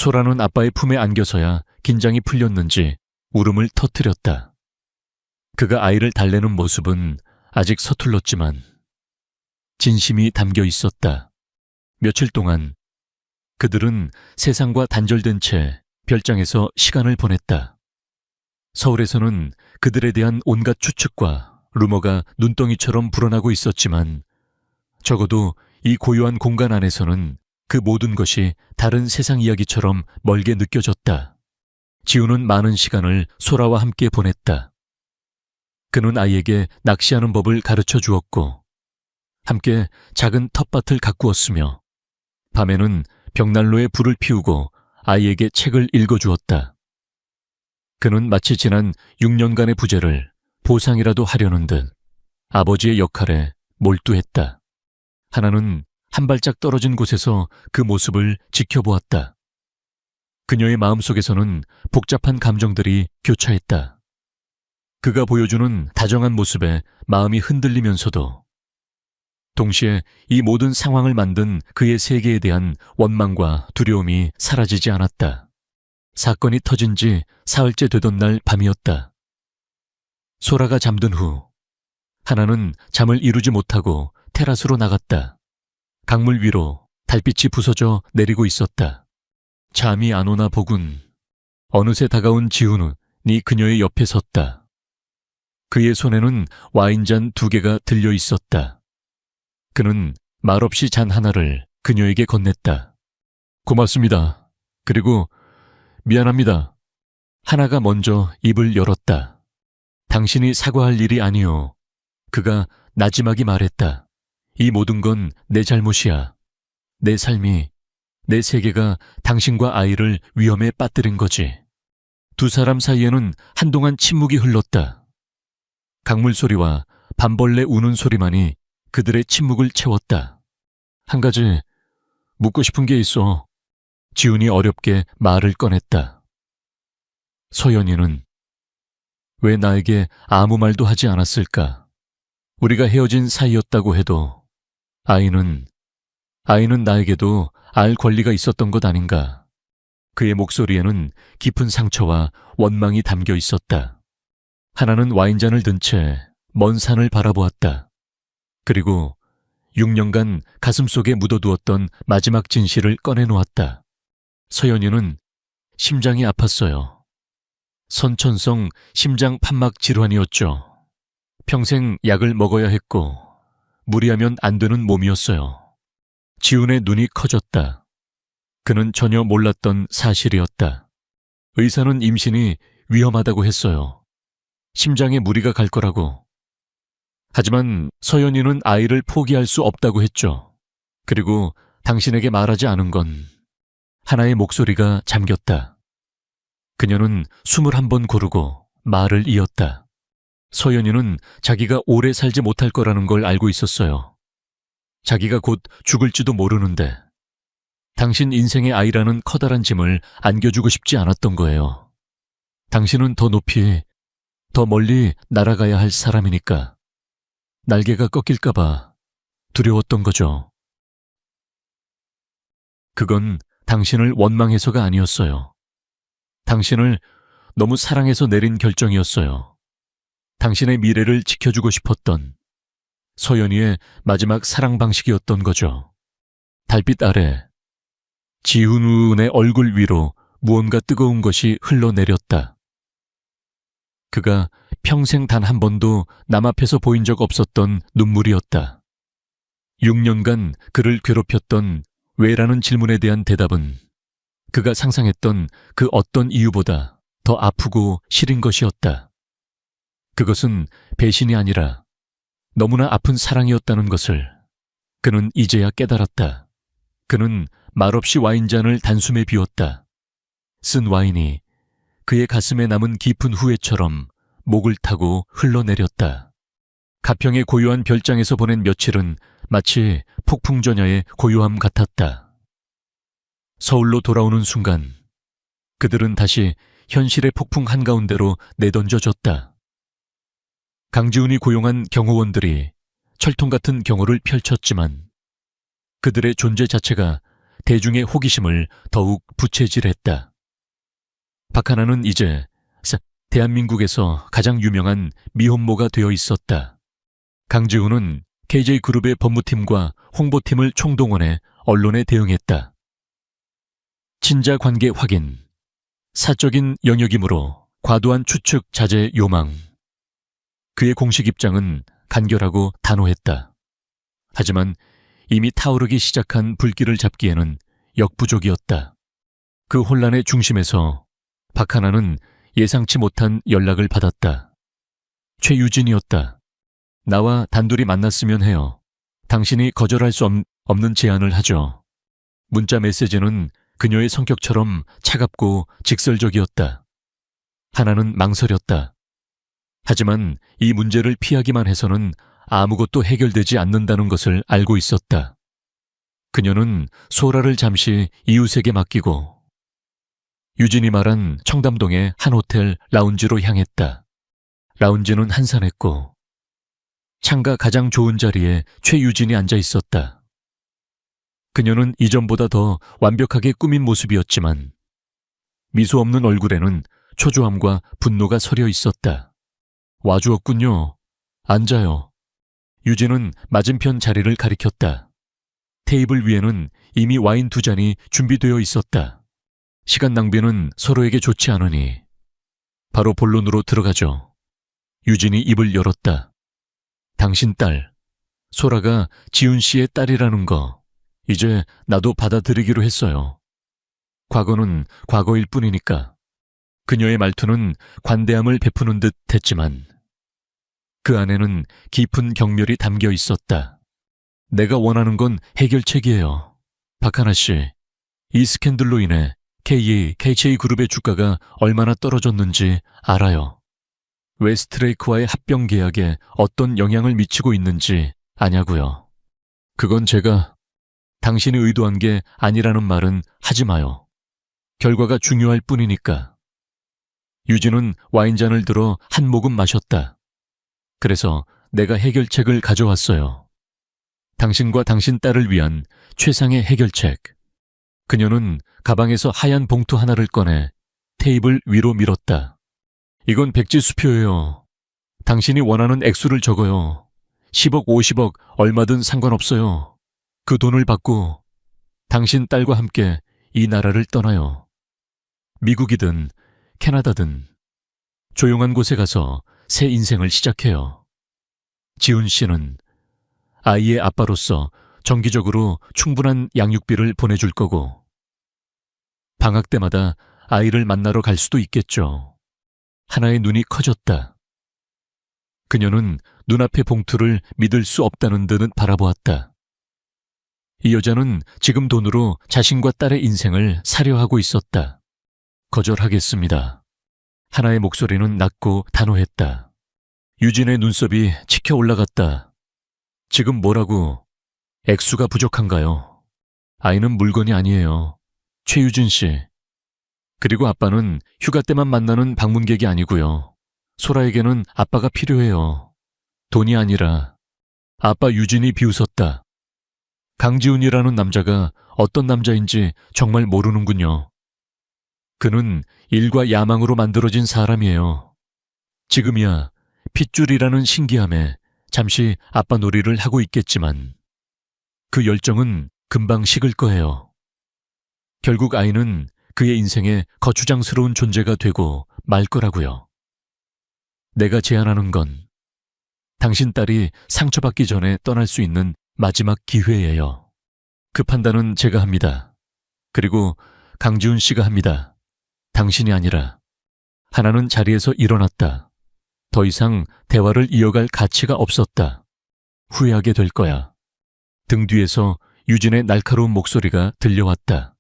소라는 아빠의 품에 안겨서야 긴장이 풀렸는지 울음을 터뜨렸다. 그가 아이를 달래는 모습은 아직 서툴렀지만 진심이 담겨 있었다. 며칠 동안 그들은 세상과 단절된 채 별장에서 시간을 보냈다. 서울에서는 그들에 대한 온갖 추측과 루머가 눈덩이처럼 불어나고 있었지만 적어도 이 고요한 공간 안에서는 그 모든 것이 다른 세상 이야기처럼 멀게 느껴졌다. 지우는 많은 시간을 소라와 함께 보냈다. 그는 아이에게 낚시하는 법을 가르쳐 주었고 함께 작은 텃밭을 가꾸었으며 밤에는 벽난로에 불을 피우고 아이에게 책을 읽어주었다. 그는 마치 지난 6년간의 부재를 보상이라도 하려는 듯 아버지의 역할에 몰두했다. 하나는 한 발짝 떨어진 곳에서 그 모습을 지켜보았다. 그녀의 마음속에서는 복잡한 감정들이 교차했다. 그가 보여주는 다정한 모습에 마음이 흔들리면서도 동시에 이 모든 상황을 만든 그의 세계에 대한 원망과 두려움이 사라지지 않았다. 사건이 터진 지 사흘째 되던 날 밤이었다. 소라가 잠든 후 하나는 잠을 이루지 못하고 테라스로 나갔다. 강물 위로 달빛이 부서져 내리고 있었다. 잠이 안 오나 보군. 어느새 다가온 지훈이 그녀의 옆에 섰다. 그의 손에는 와인잔 2개가 들려 있었다. 그는 말없이 잔 하나를 그녀에게 건넸다. 고맙습니다. 그리고 미안합니다. 하나가 먼저 입을 열었다. 당신이 사과할 일이 아니오. 그가 나지막이 말했다. 이 모든 건 내 잘못이야. 내 삶이, 내 세계가 당신과 아이를 위험에 빠뜨린 거지. 두 사람 사이에는 한동안 침묵이 흘렀다. 강물 소리와 밤벌레 우는 소리만이 그들의 침묵을 채웠다. 한 가지 묻고 싶은 게 있어. 지훈이 어렵게 말을 꺼냈다. 서연이는 왜 나에게 아무 말도 하지 않았을까? 우리가 헤어진 사이였다고 해도 아이는 나에게도 알 권리가 있었던 것 아닌가. 그의 목소리에는 깊은 상처와 원망이 담겨 있었다. 하나는 와인잔을 든 채 먼 산을 바라보았다. 그리고 6년간 가슴속에 묻어두었던 마지막 진실을 꺼내놓았다. 서연이는 심장이 아팠어요. 선천성 심장 판막 질환이었죠. 평생 약을 먹어야 했고 무리하면 안 되는 몸이었어요. 지훈의 눈이 커졌다. 그는 전혀 몰랐던 사실이었다. 의사는 임신이 위험하다고 했어요. 심장에 무리가 갈 거라고. 하지만 서연이는 아이를 포기할 수 없다고 했죠. 그리고 당신에게 말하지 않은 건 하나의 목소리가 잠겼다. 그녀는 숨을 한 번 고르고 말을 이었다. 서연이는 자기가 오래 살지 못할 거라는 걸 알고 있었어요. 자기가 곧 죽을지도 모르는데 당신 인생의 아이라는 커다란 짐을 안겨주고 싶지 않았던 거예요. 당신은 더 높이, 더 멀리 날아가야 할 사람이니까 날개가 꺾일까봐 두려웠던 거죠. 그건 당신을 원망해서가 아니었어요. 당신을 너무 사랑해서 내린 결정이었어요. 당신의 미래를 지켜주고 싶었던 서연이의 마지막 사랑 방식이었던 거죠. 달빛 아래 지훈의 얼굴 위로 무언가 뜨거운 것이 흘러내렸다. 그가 평생 단 한 번도 남 앞에서 보인 적 없었던 눈물이었다. 6년간 그를 괴롭혔던 왜라는 질문에 대한 대답은 그가 상상했던 그 어떤 이유보다 더 아프고 시린 것이었다. 그것은 배신이 아니라 너무나 아픈 사랑이었다는 것을 그는 이제야 깨달았다. 그는 말없이 와인잔을 단숨에 비웠다. 쓴 와인이 그의 가슴에 남은 깊은 후회처럼 목을 타고 흘러내렸다. 가평의 고요한 별장에서 보낸 며칠은 마치 폭풍전야의 고요함 같았다. 서울로 돌아오는 순간 그들은 다시 현실의 폭풍 한가운데로 내던져졌다. 강지훈이 고용한 경호원들이 철통 같은 경호를 펼쳤지만 그들의 존재 자체가 대중의 호기심을 더욱 부채질했다. 박하나는 이제 대한민국에서 가장 유명한 미혼모가 되어 있었다. 강지훈은 KJ그룹의 법무팀과 홍보팀을 총동원해 언론에 대응했다. 친자 관계 확인, 사적인 영역이므로 과도한 추측 자제 요망. 그의 공식 입장은 간결하고 단호했다. 하지만 이미 타오르기 시작한 불길을 잡기에는 역부족이었다. 그 혼란의 중심에서 박하나는 예상치 못한 연락을 받았다. 최유진이었다. 나와 단둘이 만났으면 해요. 당신이 거절할 수 없는 제안을 하죠. 문자 메시지는 그녀의 성격처럼 차갑고 직설적이었다. 하나는 망설였다. 하지만 이 문제를 피하기만 해서는 아무것도 해결되지 않는다는 것을 알고 있었다. 그녀는 소라를 잠시 이웃에게 맡기고 유진이 말한 청담동의 한 호텔 라운지로 향했다. 라운지는 한산했고 창가 가장 좋은 자리에 최유진이 앉아 있었다. 그녀는 이전보다 더 완벽하게 꾸민 모습이었지만 미소 없는 얼굴에는 초조함과 분노가 서려 있었다. 와주었군요. 앉아요. 유진은 맞은편 자리를 가리켰다. 테이블 위에는 이미 와인 2잔이 준비되어 있었다. 시간 낭비는 서로에게 좋지 않으니 바로 본론으로 들어가죠. 유진이 입을 열었다. 당신 딸, 소라가 지훈 씨의 딸이라는 거 이제 나도 받아들이기로 했어요. 과거는 과거일 뿐이니까. 그녀의 말투는 관대함을 베푸는 듯 했지만 그 안에는 깊은 경멸이 담겨 있었다. 내가 원하는 건 해결책이에요. 박하나 씨, 이 스캔들로 인해 KJ그룹의 주가가 얼마나 떨어졌는지 알아요. 웨스트레이크와의 합병 계약에 어떤 영향을 미치고 있는지 아냐고요. 그건 제가 당신이 의도한 게 아니라는 말은 하지 마요. 결과가 중요할 뿐이니까. 유진은 와인잔을 들어 한 모금 마셨다. 그래서 내가 해결책을 가져왔어요. 당신과 당신 딸을 위한 최상의 해결책. 그녀는 가방에서 하얀 봉투 하나를 꺼내 테이블 위로 밀었다. 이건 백지수표예요. 당신이 원하는 액수를 적어요. 10억, 50억 얼마든 상관없어요. 그 돈을 받고 당신 딸과 함께 이 나라를 떠나요. 미국이든 캐나다든 조용한 곳에 가서 새 인생을 시작해요. 지훈 씨는 아이의 아빠로서 정기적으로 충분한 양육비를 보내줄 거고 방학 때마다 아이를 만나러 갈 수도 있겠죠. 하나의 눈이 커졌다. 그녀는 눈앞의 봉투를 믿을 수 없다는 듯 바라보았다. 이 여자는 지금 돈으로 자신과 딸의 인생을 사려 하고 있었다. 거절하겠습니다. 하나의 목소리는 낮고 단호했다. 유진의 눈썹이 치켜 올라갔다. 지금 뭐라고? 액수가 부족한가요? 아이는 물건이 아니에요. 최유진 씨. 그리고 아빠는 휴가 때만 만나는 방문객이 아니고요. 소라에게는 아빠가 필요해요. 돈이 아니라. 아빠 유진이 비웃었다. 강지훈이라는 남자가 어떤 남자인지 정말 모르는군요. 그는 일과 야망으로 만들어진 사람이에요. 지금이야 핏줄이라는 신기함에 잠시 아빠 놀이를 하고 있겠지만 그 열정은 금방 식을 거예요. 결국 아이는 그의 인생에 거추장스러운 존재가 되고 말 거라고요. 내가 제안하는 건 당신 딸이 상처받기 전에 떠날 수 있는 마지막 기회예요. 그 판단은 제가 합니다. 그리고 강지훈 씨가 합니다. 당신이 아니라. 하나는 자리에서 일어났다. 더 이상 대화를 이어갈 가치가 없었다. 후회하게 될 거야. 등 뒤에서 유진의 날카로운 목소리가 들려왔다.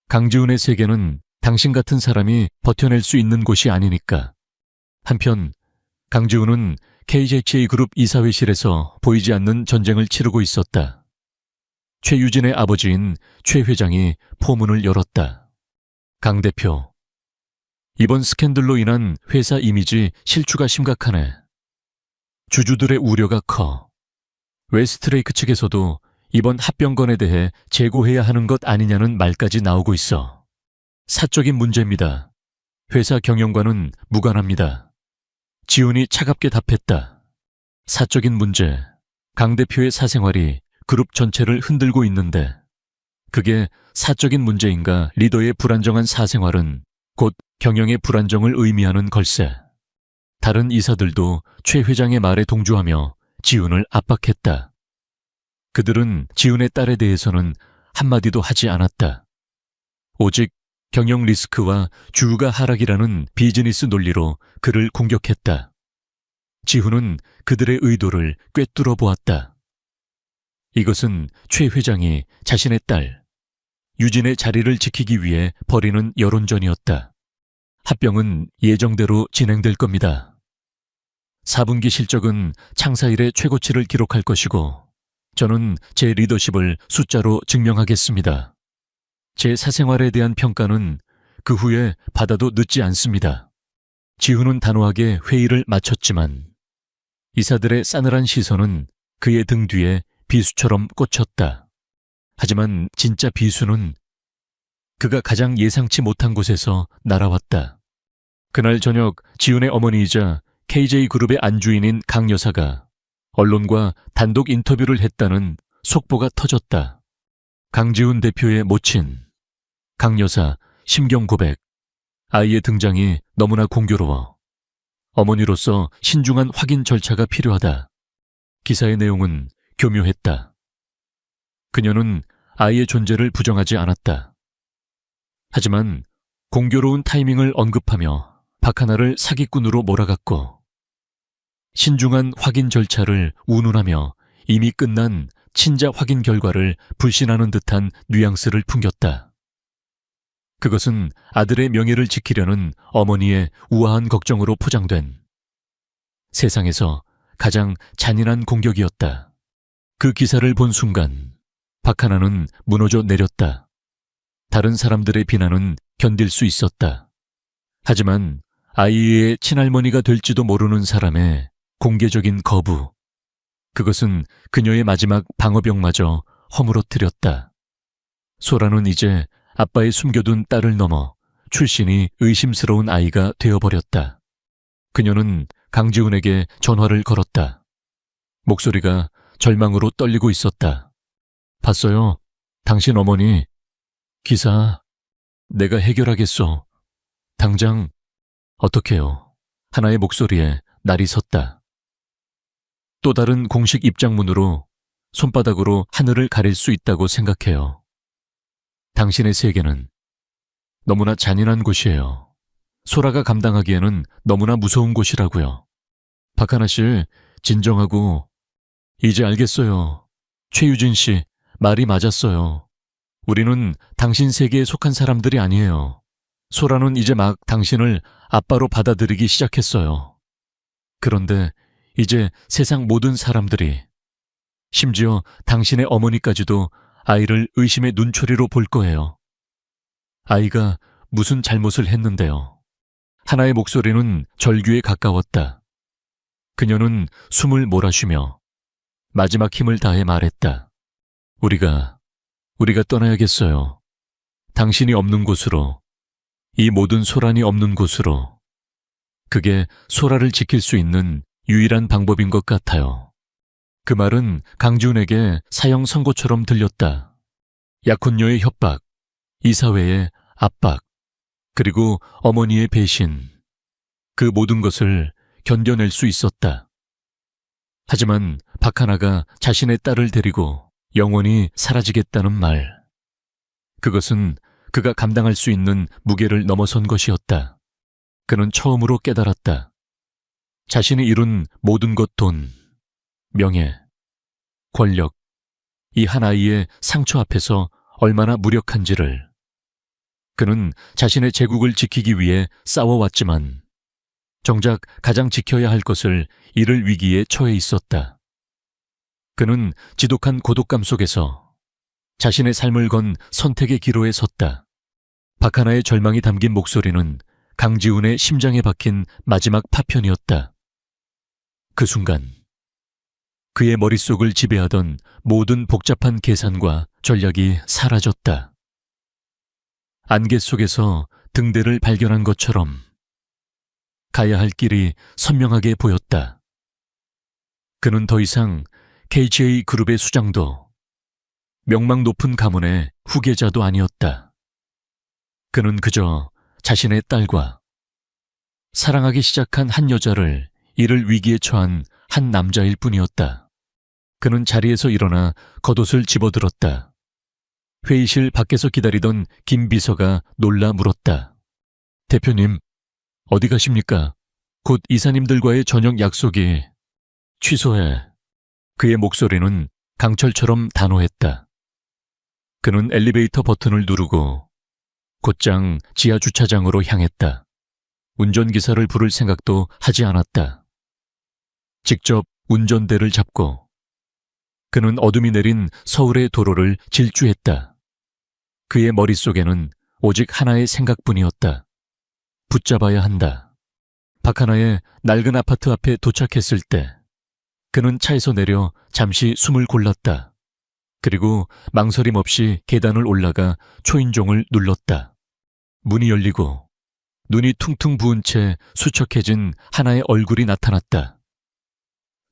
강지훈의 세계는 당신 같은 사람이 버텨낼 수 있는 곳이 아니니까. 한편 강지훈은 KJ그룹 이사회실에서 보이지 않는 전쟁을 치르고 있었다. 최유진의 아버지인 최 회장이 포문을 열었다. 강 대표, 이번 스캔들로 인한 회사 이미지 실추가 심각하네. 주주들의 우려가 커. 웨스트레이크 측에서도 이번 합병건에 대해 재고해야 하는 것 아니냐는 말까지 나오고 있어. 사적인 문제입니다. 회사 경영과는 무관합니다. 지훈이 차갑게 답했다. 사적인 문제. 강 대표의 사생활이 그룹 전체를 흔들고 있는데 그게 사적인 문제인가 리더의 불안정한 사생활은 곧 경영의 불안정을 의미하는 걸세. 다른 이사들도 최 회장의 말에 동조하며 지훈을 압박했다. 그들은 지훈의 딸에 대해서는 한마디도 하지 않았다. 오직 경영 리스크와 주가 하락이라는 비즈니스 논리로 그를 공격했다. 지훈은 그들의 의도를 꿰뚫어 보았다. 이것은 최 회장이 자신의 딸, 유진의 자리를 지키기 위해 벌이는 여론전이었다. 합병은 예정대로 진행될 겁니다. 4분기 실적은 창사 이래 최고치를 기록할 것이고 저는 제 리더십을 숫자로 증명하겠습니다. 제 사생활에 대한 평가는 그 후에 받아도 늦지 않습니다. 지훈은 단호하게 회의를 마쳤지만 이사들의 싸늘한 시선은 그의 등 뒤에 비수처럼 꽂혔다. 하지만 진짜 비수는 그가 가장 예상치 못한 곳에서 날아왔다. 그날 저녁 지훈의 어머니이자 KJ그룹의 안주인인 강 여사가 언론과 단독 인터뷰를 했다는 속보가 터졌다. 강지훈 대표의 모친, 강 여사 심경 고백. 아이의 등장이 너무나 공교로워. 어머니로서 신중한 확인 절차가 필요하다. 기사의 내용은 교묘했다. 그녀는 아이의 존재를 부정하지 않았다. 하지만 공교로운 타이밍을 언급하며 박하나를 사기꾼으로 몰아갔고 신중한 확인 절차를 운운하며 이미 끝난 친자 확인 결과를 불신하는 듯한 뉘앙스를 풍겼다. 그것은 아들의 명예를 지키려는 어머니의 우아한 걱정으로 포장된 세상에서 가장 잔인한 공격이었다. 그 기사를 본 순간 박하나는 무너져 내렸다. 다른 사람들의 비난은 견딜 수 있었다. 하지만 아이의 친할머니가 될지도 모르는 사람의 공개적인 거부, 그것은 그녀의 마지막 방어벽마저 허물어뜨렸다. 소라는 이제 아빠의 숨겨둔 딸을 넘어 출신이 의심스러운 아이가 되어버렸다. 그녀는 강지훈에게 전화를 걸었다. 목소리가 절망으로 떨리고 있었다. 봤어요? 당신 어머니. 기사, 내가 해결하겠소. 당장 어떡해요? 하나의 목소리에 날이 섰다. 또 다른 공식 입장문으로 손바닥으로 하늘을 가릴 수 있다고 생각해요. 당신의 세계는 너무나 잔인한 곳이에요. 소라가 감당하기에는 너무나 무서운 곳이라고요. 박하나 씨, 진정하고. 이제 알겠어요. 최유진 씨, 말이 맞았어요. 우리는 당신 세계에 속한 사람들이 아니에요. 소라는 이제 막 당신을 아빠로 받아들이기 시작했어요. 그런데 이제 세상 모든 사람들이, 심지어 당신의 어머니까지도 아이를 의심의 눈초리로 볼 거예요. 아이가 무슨 잘못을 했는데요. 하나의 목소리는 절규에 가까웠다. 그녀는 숨을 몰아쉬며 마지막 힘을 다해 말했다. 우리가 떠나야겠어요. 당신이 없는 곳으로, 이 모든 소란이 없는 곳으로. 그게 소라를 지킬 수 있는 유일한 방법인 것 같아요. 그 말은 강지훈에게 사형 선고처럼 들렸다. 약혼녀의 협박, 이사회의 압박, 그리고 어머니의 배신. 그 모든 것을 견뎌낼 수 있었다. 하지만 박하나가 자신의 딸을 데리고 영원히 사라지겠다는 말. 그것은 그가 감당할 수 있는 무게를 넘어선 것이었다. 그는 처음으로 깨달았다. 자신이 이룬 모든 것, 돈, 명예, 권력, 이 한 아이의 상처 앞에서 얼마나 무력한지를. 그는 자신의 제국을 지키기 위해 싸워왔지만 정작 가장 지켜야 할 것을 잃을 위기에 처해 있었다. 그는 지독한 고독감 속에서 자신의 삶을 건 선택의 기로에 섰다. 박하나의 절망이 담긴 목소리는 강지훈의 심장에 박힌 마지막 파편이었다. 그 순간 그의 머릿속을 지배하던 모든 복잡한 계산과 전략이 사라졌다. 안개 속에서 등대를 발견한 것처럼 가야 할 길이 선명하게 보였다. 그는 더 이상 KGA 그룹의 수장도 명망 높은 가문의 후계자도 아니었다. 그는 그저 자신의 딸과 사랑하기 시작한 한 여자를 이를 위기에 처한 한 남자일 뿐이었다. 그는 자리에서 일어나 겉옷을 집어들었다. 회의실 밖에서 기다리던 김 비서가 놀라 물었다. 대표님, 어디 가십니까? 곧 이사님들과의 저녁 약속이... 취소해. 그의 목소리는 강철처럼 단호했다. 그는 엘리베이터 버튼을 누르고 곧장 지하 주차장으로 향했다. 운전기사를 부를 생각도 하지 않았다. 직접 운전대를 잡고 그는 어둠이 내린 서울의 도로를 질주했다. 그의 머릿속에는 오직 하나의 생각뿐이었다. 붙잡아야 한다. 박하나의 낡은 아파트 앞에 도착했을 때 그는 차에서 내려 잠시 숨을 골랐다. 그리고 망설임 없이 계단을 올라가 초인종을 눌렀다. 문이 열리고 눈이 퉁퉁 부은 채 수척해진 하나의 얼굴이 나타났다.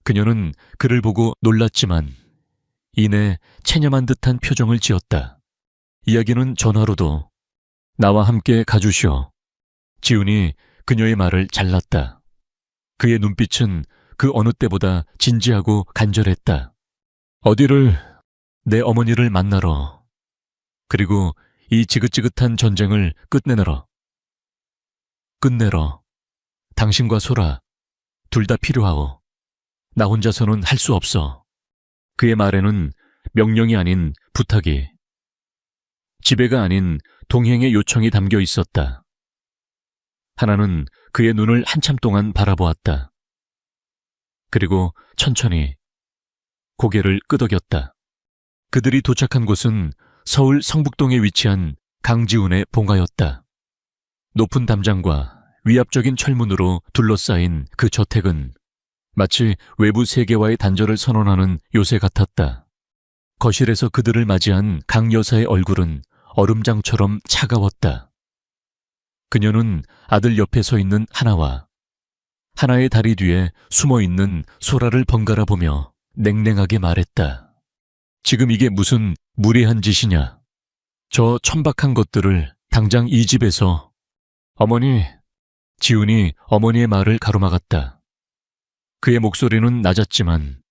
그녀는 그를 보고 놀랐지만 이내 체념한 듯한 표정을 지었다. 이야기는 전화로도 나와 함께 가주시오. 지훈이 그녀의 말을 잘랐다. 그의 눈빛은 그 어느 때보다 진지하고 간절했다. 어디를? 내 어머니를 만나러. 그리고 이 지긋지긋한 전쟁을 끝내내러. 끝내러. 당신과 소라, 둘 다 필요하오. 나 혼자서는 할 수 없어. 그의 말에는 명령이 아닌 부탁이, 지배가 아닌 동행의 요청이 담겨 있었다. 하나는 그의 눈을 한참 동안 바라보았다. 그리고 천천히 고개를 끄덕였다. 그들이 도착한 곳은 서울 성북동에 위치한 강지훈의 본가였다. 높은 담장과 위압적인 철문으로 둘러싸인 그 저택은 마치 외부 세계와의 단절을 선언하는 요새 같았다. 거실에서 그들을 맞이한 강 여사의 얼굴은 얼음장처럼 차가웠다. 그녀는 아들 옆에 서 있는 하나와 하나의 다리 뒤에 숨어있는 소라를 번갈아 보며 냉랭하게 말했다. 지금 이게 무슨 무례한 짓이냐. 저 천박한 것들을 당장 이 집에서. 어머니. 지훈이 어머니의 말을 가로막았다. 그의 목소리는 낮았지만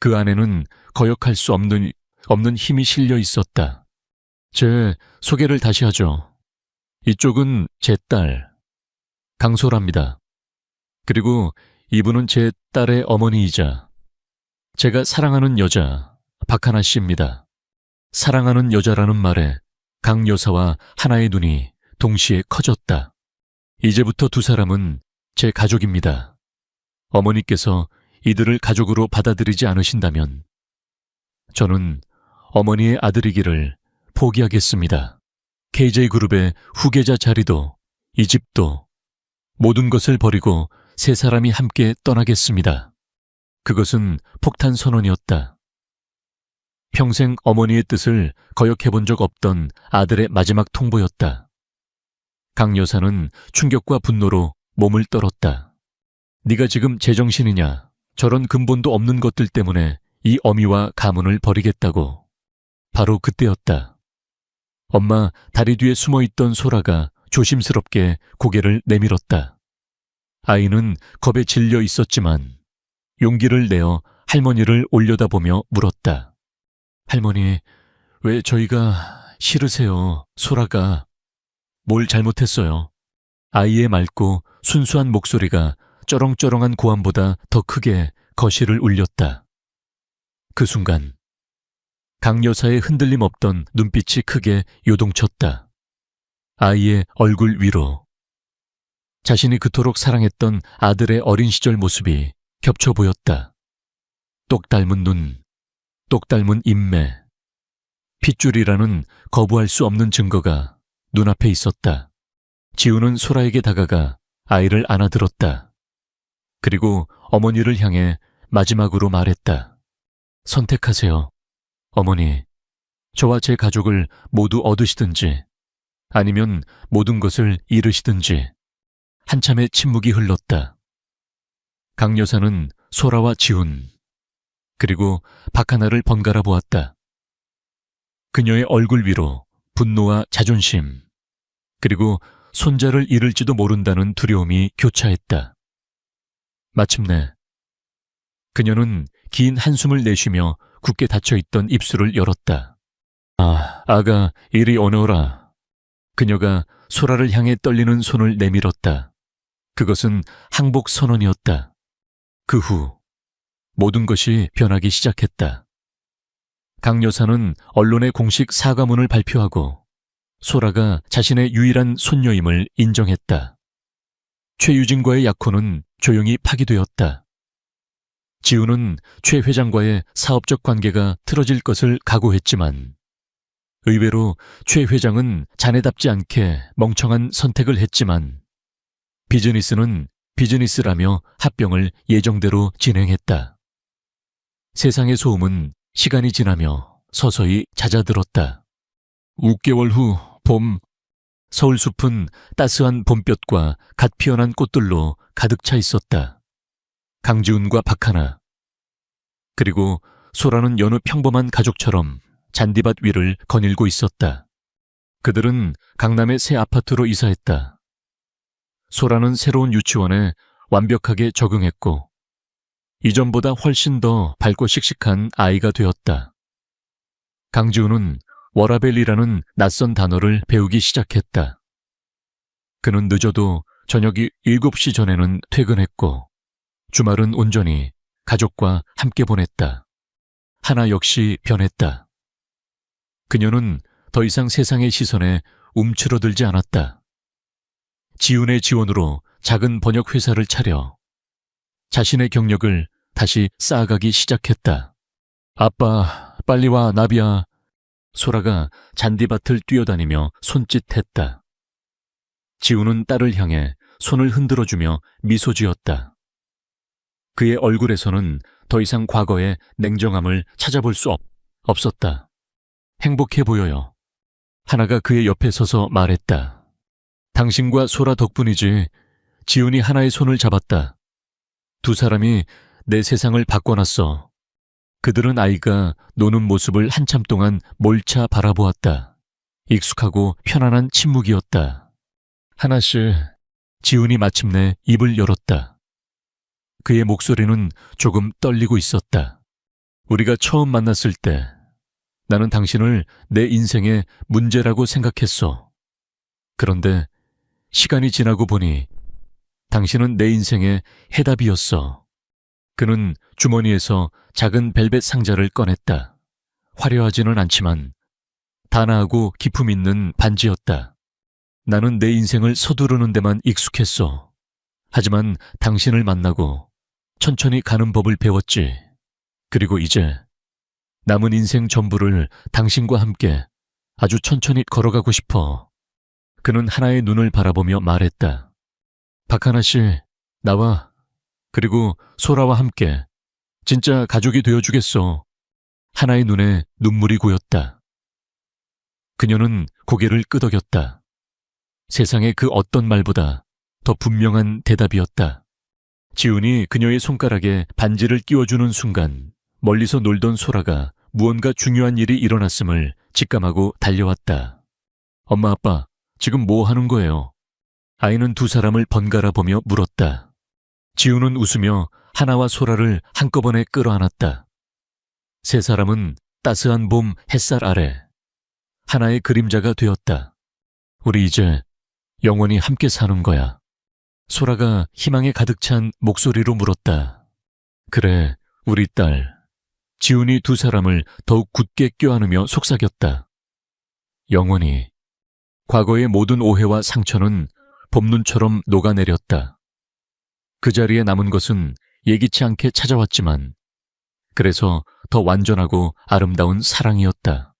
그 안에는 거역할 수 없는 힘이 실려 있었다. 제 소개를 다시 하죠. 이쪽은 제 딸, 강소라입니다. 그리고 이분은 제 딸의 어머니이자 제가 사랑하는 여자, 박하나 씨입니다. 사랑하는 여자라는 말에 강 여사와 하나의 눈이 동시에 커졌다. 이제부터 두 사람은 제 가족입니다. 어머니께서 이들을 가족으로 받아들이지 않으신다면 저는 어머니의 아들이기를 포기하겠습니다. KJ그룹의 후계자 자리도 이 집도 모든 것을 버리고 세 사람이 함께 떠나겠습니다. 그것은 폭탄 선언이었다. 평생 어머니의 뜻을 거역해본 적 없던 아들의 마지막 통보였다. 강 여사는 충격과 분노로 몸을 떨었다. 네가 지금 제정신이냐? 저런 근본도 없는 것들 때문에 이 어미와 가문을 버리겠다고. 바로 그때였다. 엄마 다리 뒤에 숨어있던 소라가 조심스럽게 고개를 내밀었다. 아이는 겁에 질려 있었지만 용기를 내어 할머니를 올려다보며 물었다. 할머니, 왜 저희가 싫으세요? 소라가. 뭘 잘못했어요? 아이의 맑고 순수한 목소리가 쩌렁쩌렁한 고함보다 더 크게 거실을 울렸다. 그 순간 강 여사의 흔들림 없던 눈빛이 크게 요동쳤다. 아이의 얼굴 위로 자신이 그토록 사랑했던 아들의 어린 시절 모습이 겹쳐 보였다. 똑 닮은 눈, 똑 닮은 인매, 핏줄이라는 거부할 수 없는 증거가 눈앞에 있었다. 지훈은 소라에게 다가가 아이를 안아들었다. 그리고 어머니를 향해 마지막으로 말했다. 선택하세요. 어머니, 저와 제 가족을 모두 얻으시든지 아니면 모든 것을 잃으시든지. 한참의 침묵이 흘렀다. 강 여사는 소라와 지훈, 그리고 박하나를 번갈아 보았다. 그녀의 얼굴 위로 분노와 자존심, 그리고 손자를 잃을지도 모른다는 두려움이 교차했다. 마침내 그녀는 긴 한숨을 내쉬며 굳게 닫혀있던 입술을 열었다. 아가 이리 오너라. 그녀가 소라를 향해 떨리는 손을 내밀었다. 그것은 항복 선언이었다. 그 후 모든 것이 변하기 시작했다. 강 여사는 언론에 공식 사과문을 발표하고 소라가 자신의 유일한 손녀임을 인정했다. 최유진과의 약혼은 조용히 파기되었다. 지우는 최 회장과의 사업적 관계가 틀어질 것을 각오했지만 의외로 최 회장은 자네답지 않게 멍청한 선택을 했지만 비즈니스는 비즈니스라며 합병을 예정대로 진행했다. 세상의 소음은 시간이 지나며 서서히 잦아들었다. 6개월 후 봄, 서울숲은 따스한 봄볕과 갓 피어난 꽃들로 가득 차 있었다. 강지훈과 박하나, 그리고 소라는 여느 평범한 가족처럼 잔디밭 위를 거닐고 있었다. 그들은 강남의 새 아파트로 이사했다. 소라는 새로운 유치원에 완벽하게 적응했고 이전보다 훨씬 더 밝고 씩씩한 아이가 되었다. 강지훈은 워라벨이라는 낯선 단어를 배우기 시작했다. 그는 늦어도 저녁이 7시 전에는 퇴근했고 주말은 온전히 가족과 함께 보냈다. 하나 역시 변했다. 그녀는 더 이상 세상의 시선에 움츠러들지 않았다. 지훈의 지원으로 작은 번역 회사를 차려 자신의 경력을 다시 쌓아가기 시작했다. 아빠, 빨리 와, 나비야. 소라가 잔디밭을 뛰어다니며 손짓했다. 지훈은 딸을 향해 손을 흔들어주며 미소 지었다. 그의 얼굴에서는 더 이상 과거의 냉정함을 찾아볼 수 없었다. 행복해 보여요. 하나가 그의 옆에 서서 말했다. 당신과 소라 덕분이지. 지훈이 하나의 손을 잡았다. 두 사람이 내 세상을 바꿔놨어. 그들은 아이가 노는 모습을 한참 동안 몰차 바라보았다. 익숙하고 편안한 침묵이었다. 하나씩 지훈이 마침내 입을 열었다. 그의 목소리는 조금 떨리고 있었다. 우리가 처음 만났을 때 나는 당신을 내 인생의 문제라고 생각했어. 그런데 시간이 지나고 보니 당신은 내 인생의 해답이었어. 그는 주머니에서 작은 벨벳 상자를 꺼냈다. 화려하지는 않지만 단아하고 기품 있는 반지였다. 나는 내 인생을 서두르는 데만 익숙했어. 하지만 당신을 만나고 천천히 가는 법을 배웠지. 그리고 이제 남은 인생 전부를 당신과 함께 아주 천천히 걸어가고 싶어. 그는 하나의 눈을 바라보며 말했다. 박하나 씨, 나와 그리고 소라와 함께 진짜 가족이 되어주겠어. 하나의 눈에 눈물이 고였다. 그녀는 고개를 끄덕였다. 세상의 그 어떤 말보다 더 분명한 대답이었다. 지훈이 그녀의 손가락에 반지를 끼워주는 순간 멀리서 놀던 소라가 무언가 중요한 일이 일어났음을 직감하고 달려왔다. 엄마, 아빠, 지금 뭐 하는 거예요? 아이는 두 사람을 번갈아 보며 물었다. 지훈은 웃으며 하나와 소라를 한꺼번에 끌어안았다. 세 사람은 따스한 봄 햇살 아래 하나의 그림자가 되었다. 우리 이제 영원히 함께 사는 거야. 소라가 희망에 가득 찬 목소리로 물었다. 그래, 우리 딸. 지훈이 두 사람을 더욱 굳게 껴안으며 속삭였다. 영원히. 과거의 모든 오해와 상처는 봄눈처럼 녹아내렸다. 그 자리에 남은 것은 예기치 않게 찾아왔지만 그래서 더 완전하고 아름다운 사랑이었다.